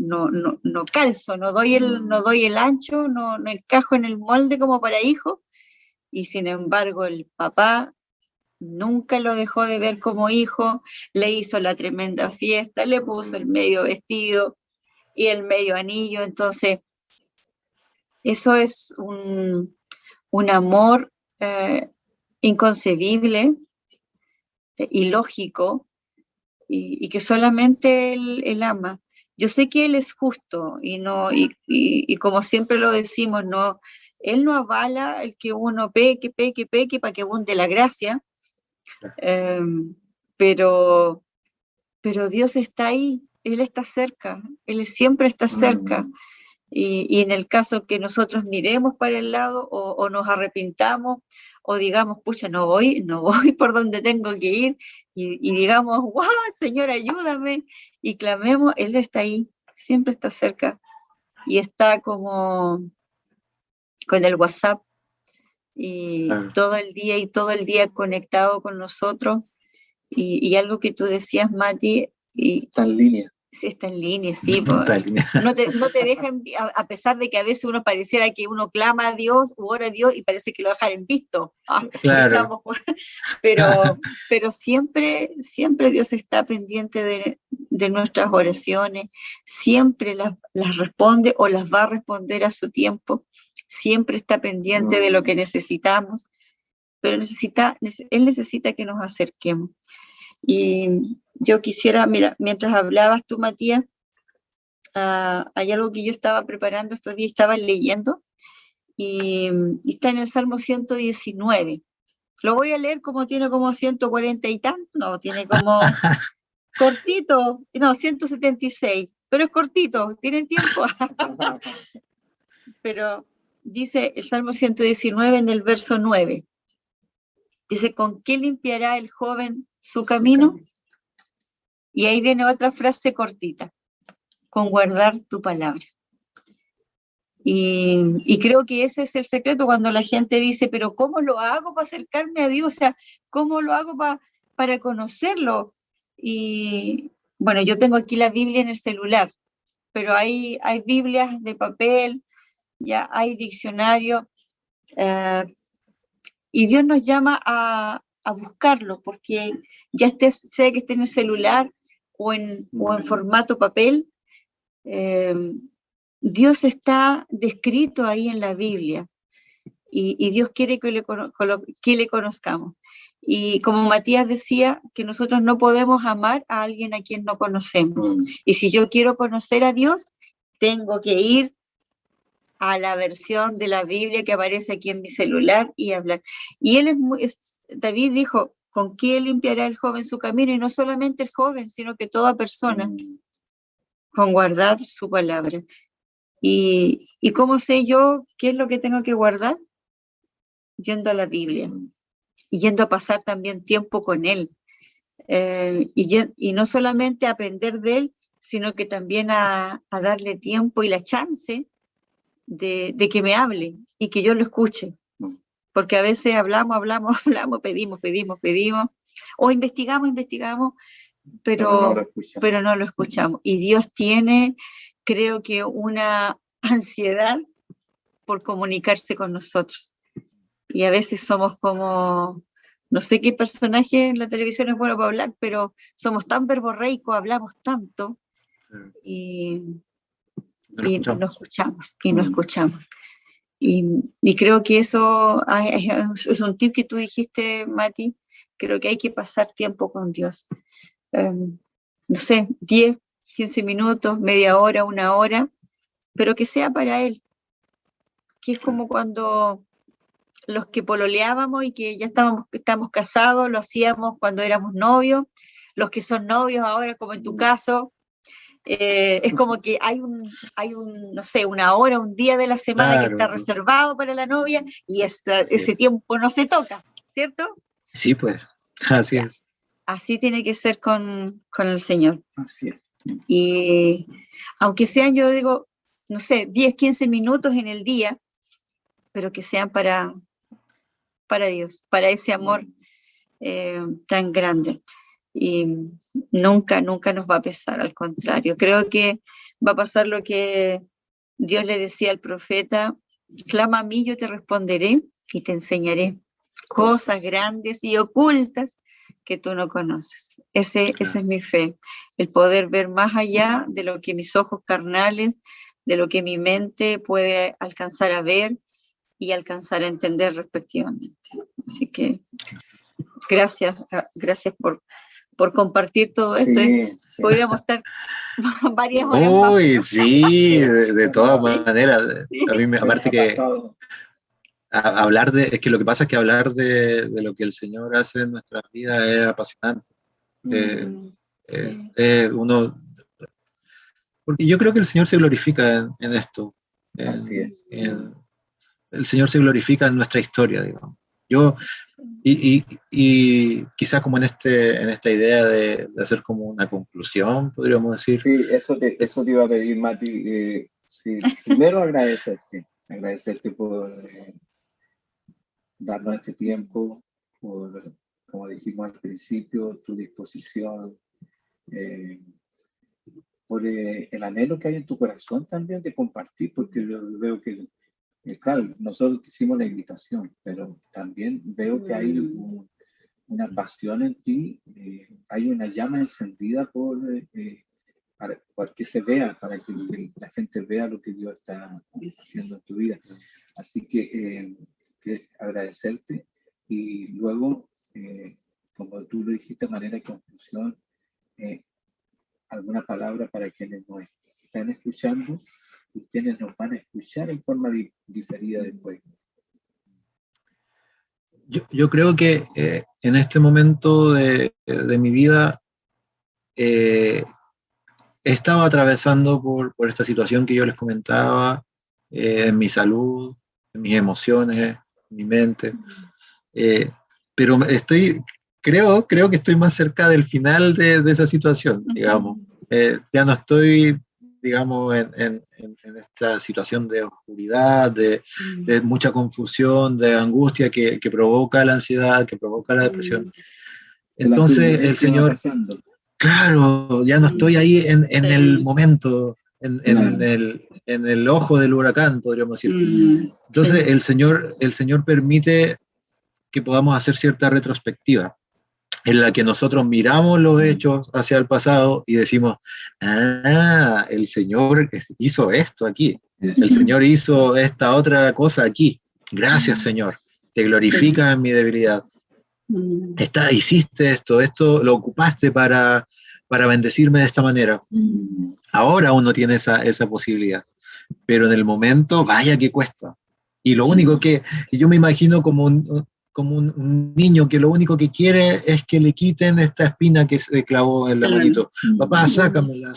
calzo, no doy el ancho, no encajo en el molde como para hijo, y sin embargo el papá nunca lo dejó de ver como hijo, le hizo la tremenda fiesta, le puso el medio vestido y el medio anillo. Entonces eso es un amor inconcebible, ilógico, y que solamente él ama. Yo sé que él es justo y como siempre lo decimos, él no avala el que uno peque para que abunde la gracia, pero Dios está ahí, Él está cerca, Él siempre está cerca. Y en el caso que nosotros miremos para el lado o nos arrepintamos o digamos, pucha, no voy por donde tengo que ir y digamos, wow, Señor, ayúdame, y clamemos, Él está ahí, siempre está cerca y está como con el WhatsApp y todo el día conectado con nosotros. Y algo que tú decías, Mati, está en línea. Sí, está en línea, sí. No te dejan, a pesar de que a veces uno pareciera que uno clama a Dios u ora a Dios y parece que lo dejan en visto. Claro. Pero siempre Dios está pendiente de nuestras oraciones, siempre las responde o las va a responder a su tiempo, siempre está pendiente de lo que necesitamos, pero Él necesita que nos acerquemos. Y yo quisiera, mira, mientras hablabas tú, Matías, hay algo que yo estaba preparando estos días, estaba leyendo, y está en el Salmo 119. Lo voy a leer como tiene como 140 y tanto, no, tiene como cortito, no, 176, pero es cortito, ¿tienen tiempo? Pero dice el Salmo 119 en el verso 9. Dice, ¿con qué limpiará el joven su camino? Y ahí viene otra frase cortita, con guardar tu palabra. Y creo que ese es el secreto cuando la gente dice, pero ¿cómo lo hago para acercarme a Dios? O sea, ¿cómo lo hago para conocerlo? Y bueno, yo tengo aquí la Biblia en el celular, pero hay Biblias de papel, ya hay diccionario, y Dios nos llama a buscarlo, porque ya sea que esté en el celular o en formato papel, Dios está descrito ahí en la Biblia y Dios quiere que le conozcamos. Y como Matías decía, que nosotros no podemos amar a alguien a quien no conocemos. Y si yo quiero conocer a Dios, tengo que ir a la versión de la Biblia que aparece aquí en mi celular y hablar. Y David dijo, ¿con qué limpiará el joven su camino? Y no solamente el joven, sino que toda persona, con guardar su palabra. ¿Y cómo sé yo qué es lo que tengo que guardar? Yendo a la Biblia y yendo a pasar también tiempo con Él. Y no solamente a aprender de Él, sino que también a darle tiempo y la chance de que me hable y que yo lo escuche. Porque a veces hablamos, pedimos, o investigamos, pero no lo escuchamos. Y Dios tiene, creo que, una ansiedad por comunicarse con nosotros. Y a veces somos como, no sé qué personaje en la televisión es bueno para hablar, pero somos tan verborreicos, hablamos tanto y no escuchamos. Y creo que eso es un tip que tú dijiste, Mati. Creo que hay que pasar tiempo con Dios. No sé, 10, 15 minutos, media hora, una hora, pero que sea para Él. Que es como cuando los que pololeábamos y que ya estamos casados, lo hacíamos cuando éramos novios. Los que son novios ahora, como en tu caso, Es como que hay no sé, una hora, un día de la semana que está Claro. reservado para la novia y ese tiempo no se toca, ¿cierto? Sí, pues, así Ya. es. Así tiene que ser con el Señor. Así es. Y aunque sean, yo digo, no sé, 10, 15 minutos en el día, pero que sean para Dios, para ese amor tan grande. Y nunca nos va a pesar, al contrario. Creo que va a pasar lo que Dios le decía al profeta: clama a mí, yo te responderé y te enseñaré cosas grandes y ocultas que tú no conoces. Esa es mi fe, el poder ver más allá de lo que mis ojos carnales, de lo que mi mente puede alcanzar a ver y alcanzar a entender respectivamente. Así que gracias por compartir todo esto. Sí. Podríamos estar varias horas más. Uy, sí, de todas Sí. maneras. A mí, Se nos aparte ha que pasado. hablar es que lo que pasa es que hablar de lo que el Señor hace en nuestras vidas es apasionante. Sí. Uno, porque yo creo que el Señor se glorifica en esto. Así es. El Señor se glorifica en nuestra historia, digamos. Y quizás como en esta idea de hacer como una conclusión, podríamos decir. Sí, eso te iba a pedir, Mati. Sí, primero agradecerte por darnos este tiempo, por, como dijimos al principio, tu disposición, por el anhelo que hay en tu corazón también de compartir, porque yo veo que, claro, nosotros te hicimos la invitación, pero también veo que hay una pasión en ti, hay una llama encendida para que se vea, para que la gente vea lo que Dios está haciendo en tu vida. Así que agradecerte y luego, como tú lo dijiste de manera de conclusión, alguna palabra para quienes nos están escuchando y quienes nos van a escuchar en forma diferida después. Yo creo que en este momento de mi vida he estado atravesando por esta situación que yo les comentaba, en mi salud, en mis emociones, en mi mente. Pero creo que estoy más cerca del final de esa situación, digamos. Ya no estoy, digamos, en esta situación de oscuridad, de mucha confusión, de angustia que provoca la ansiedad, que provoca la depresión. Entonces el Señor, claro, ya no estoy ahí en el momento, en el ojo del huracán, podríamos decir. Entonces el Señor permite que podamos hacer cierta retrospectiva, en la que nosotros miramos los hechos hacia el pasado y decimos, el Señor hizo esto aquí, el Señor hizo esta otra cosa aquí, gracias Señor, te glorificas en mi debilidad, hiciste esto lo ocupaste para bendecirme de esta manera. Ahora uno tiene esa posibilidad, pero en el momento, vaya que cuesta. Y lo único que yo me imagino como un niño que lo único que quiere es que le quiten esta espina que se clavó en la manito. Papá, sácamela,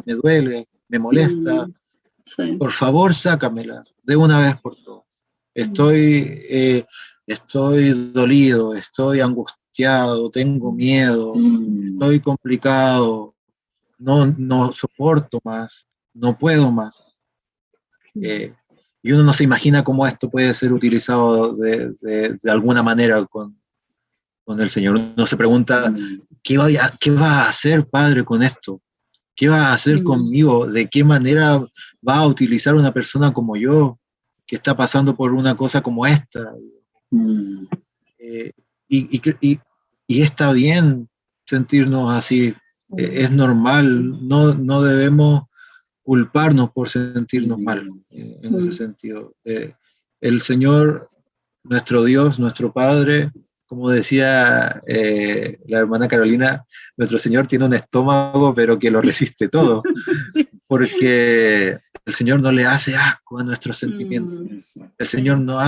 me duele, me molesta. Por favor, sácamela, de una vez por todas. Estoy dolido, estoy angustiado, tengo miedo, estoy complicado, no soporto más, no puedo más. Y uno no se imagina cómo esto puede ser utilizado de alguna manera con el Señor. Uno se pregunta, ¿qué va a hacer, Padre, con esto? ¿Qué va a hacer conmigo? ¿De qué manera va a utilizar una persona como yo que está pasando por una cosa como esta? Y está bien sentirnos así, es normal, no debemos culparnos por sentirnos mal, en ese sentido. El Señor, nuestro Dios, nuestro Padre, como decía la hermana Carolina, nuestro Señor tiene un estómago, pero que lo resiste todo, porque el Señor no le hace asco a nuestros sentimientos. El Señor no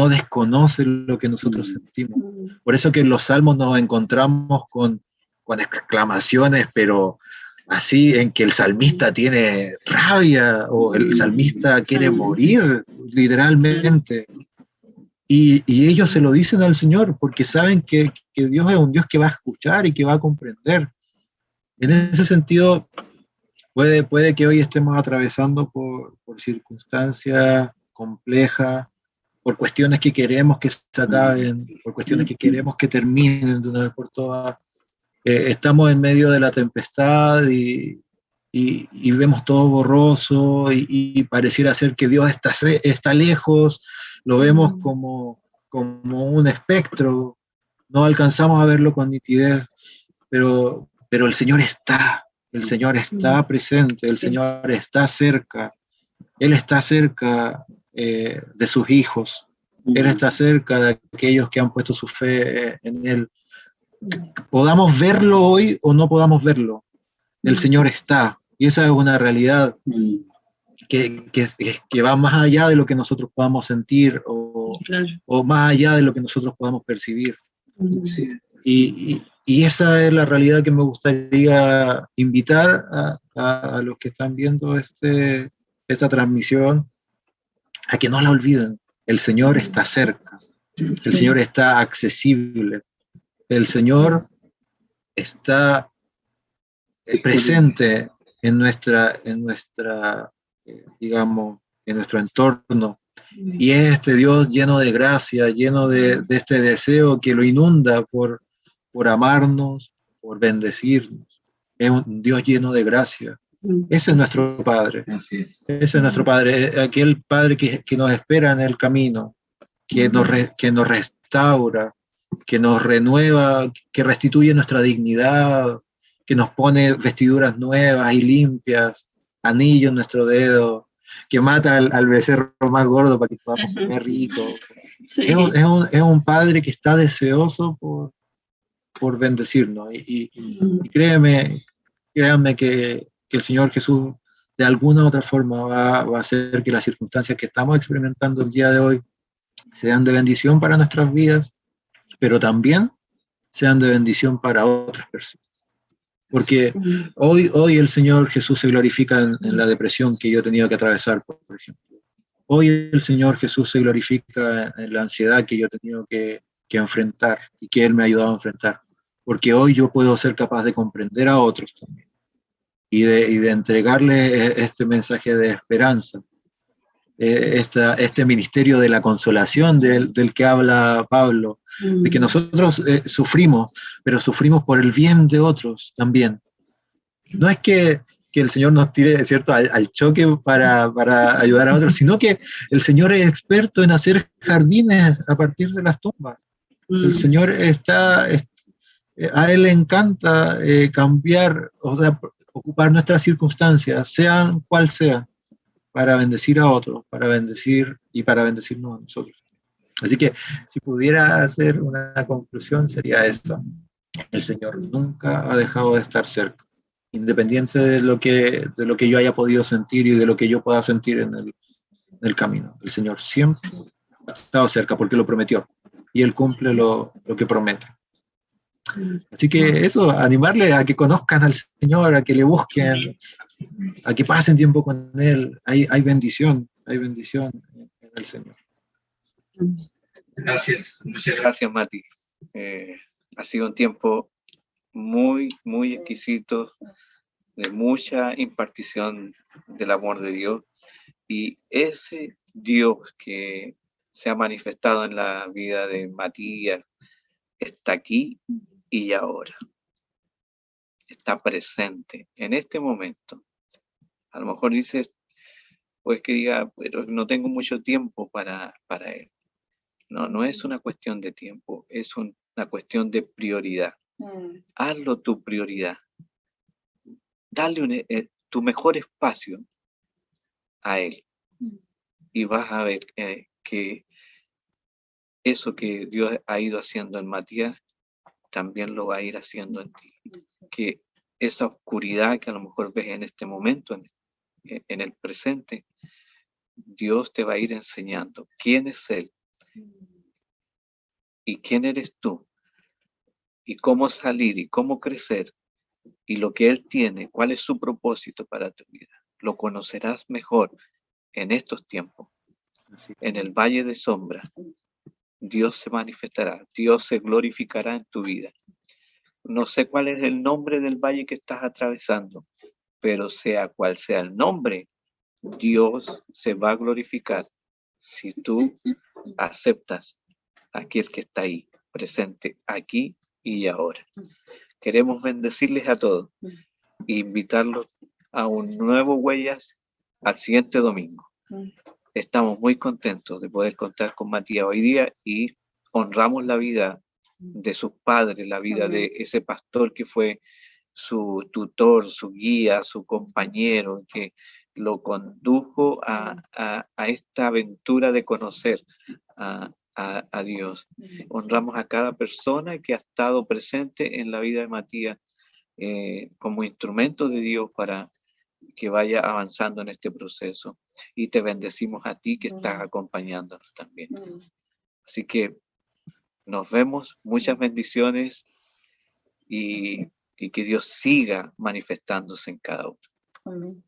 desconoce lo que nosotros sentimos. Por eso que en los Salmos nos encontramos con con exclamaciones, pero así en que el salmista tiene rabia o el salmista quiere morir, literalmente. Y ellos se lo dicen al Señor porque saben que Dios es un Dios que va a escuchar y que va a comprender. En ese sentido, puede que hoy estemos atravesando por circunstancias complejas, por cuestiones que queremos que se acaben, por cuestiones que queremos que terminen de una vez por todas. Estamos en medio de la tempestad y vemos todo borroso y pareciera ser que Dios está lejos, lo vemos como un espectro, no alcanzamos a verlo con nitidez, pero el Señor está presente, el Señor está cerca, Él está cerca de sus hijos, Él está cerca de aquellos que han puesto su fe en Él. Podamos verlo hoy o no podamos verlo, el Señor está, y esa es una realidad que va más allá de lo que nosotros podamos sentir o más allá de lo que nosotros podamos percibir. Sí. Y esa es la realidad que me gustaría invitar a los que están viendo esta transmisión, a que no la olviden. El Señor está cerca, el Señor está accesible, el Señor está presente en digamos, en nuestro entorno. Y es este Dios lleno de gracia, lleno de este deseo que lo inunda por amarnos, por bendecirnos. Es un Dios lleno de gracia. Ese es nuestro Padre. Así es. Ese es nuestro Padre, aquel Padre que nos espera en el camino, que nos restaura, que nos renueva, que restituye nuestra dignidad, que nos pone vestiduras nuevas y limpias, anillo en nuestro dedo, que mata al becerro más gordo para que podamos comer rico. Sí. Es un Padre que está deseoso por bendecirnos. Y créanme que el Señor Jesús de alguna u otra forma va a hacer que las circunstancias que estamos experimentando el día de hoy sean de bendición para nuestras vidas, pero también sean de bendición para otras personas. Porque hoy el Señor Jesús se glorifica en la depresión que yo he tenido que atravesar, por ejemplo. Hoy el Señor Jesús se glorifica en la ansiedad que yo he tenido que enfrentar y que Él me ha ayudado a enfrentar. Porque hoy yo puedo ser capaz de comprender a otros también y de entregarle este mensaje de esperanza, este ministerio de la consolación del que habla Pablo, de que nosotros sufrimos, pero sufrimos por el bien de otros también. No es que el Señor nos tire, ¿cierto?, al choque para ayudar a otros, sino que el Señor es experto en hacer jardines a partir de las tumbas. El Señor a Él le encanta cambiar, o sea, ocupar nuestras circunstancias, sean cual sean, para bendecir a otros, para bendecirnos a nosotros. Así que si pudiera hacer una conclusión sería esta: el Señor nunca ha dejado de estar cerca, independiente de lo que yo haya podido sentir y de lo que yo pueda sentir en el camino. El Señor siempre ha estado cerca porque lo prometió y Él cumple lo que promete. Así que eso, animarle a que conozcan al Señor, a que le busquen, a que pasen tiempo con Él. Hay bendición en el Señor. Gracias. Gracias, Mati. Ha sido un tiempo muy, muy exquisito, de mucha impartición del amor de Dios. Y ese Dios que se ha manifestado en la vida de Matías está aquí y ahora. Está presente en este momento. A lo mejor dices, pues que diga, pero no tengo mucho tiempo para él. No es una cuestión de tiempo, es una cuestión de prioridad. Hazlo tu prioridad. Dale tu mejor espacio a él. Y vas a ver que eso que Dios ha ido haciendo en Matías, también lo va a ir haciendo en ti. Que esa oscuridad que a lo mejor ves en este momento, en el presente, Dios te va a ir enseñando quién es Él y quién eres tú y cómo salir y cómo crecer y lo que Él tiene, cuál es su propósito para tu vida. Lo conocerás mejor en estos tiempos. En el valle de sombra, Dios se manifestará, Dios se glorificará en tu vida. No sé cuál es el nombre del valle que estás atravesando, pero sea cual sea el nombre, Dios se va a glorificar si tú aceptas a aquel que está ahí, presente aquí y ahora. Queremos bendecirles a todos e invitarlos a un nuevo Huellas al siguiente domingo. Estamos muy contentos de poder contar con Matías hoy día y honramos la vida de sus padres, la vida de ese pastor que fue su tutor, su guía, su compañero, que lo condujo a esta aventura de conocer a Dios. Honramos a cada persona que ha estado presente en la vida de Matías como instrumento de Dios para que vaya avanzando en este proceso. Y te bendecimos a ti que estás acompañándonos también. Así que nos vemos, muchas bendiciones y que Dios siga manifestándose en cada uno. Amén.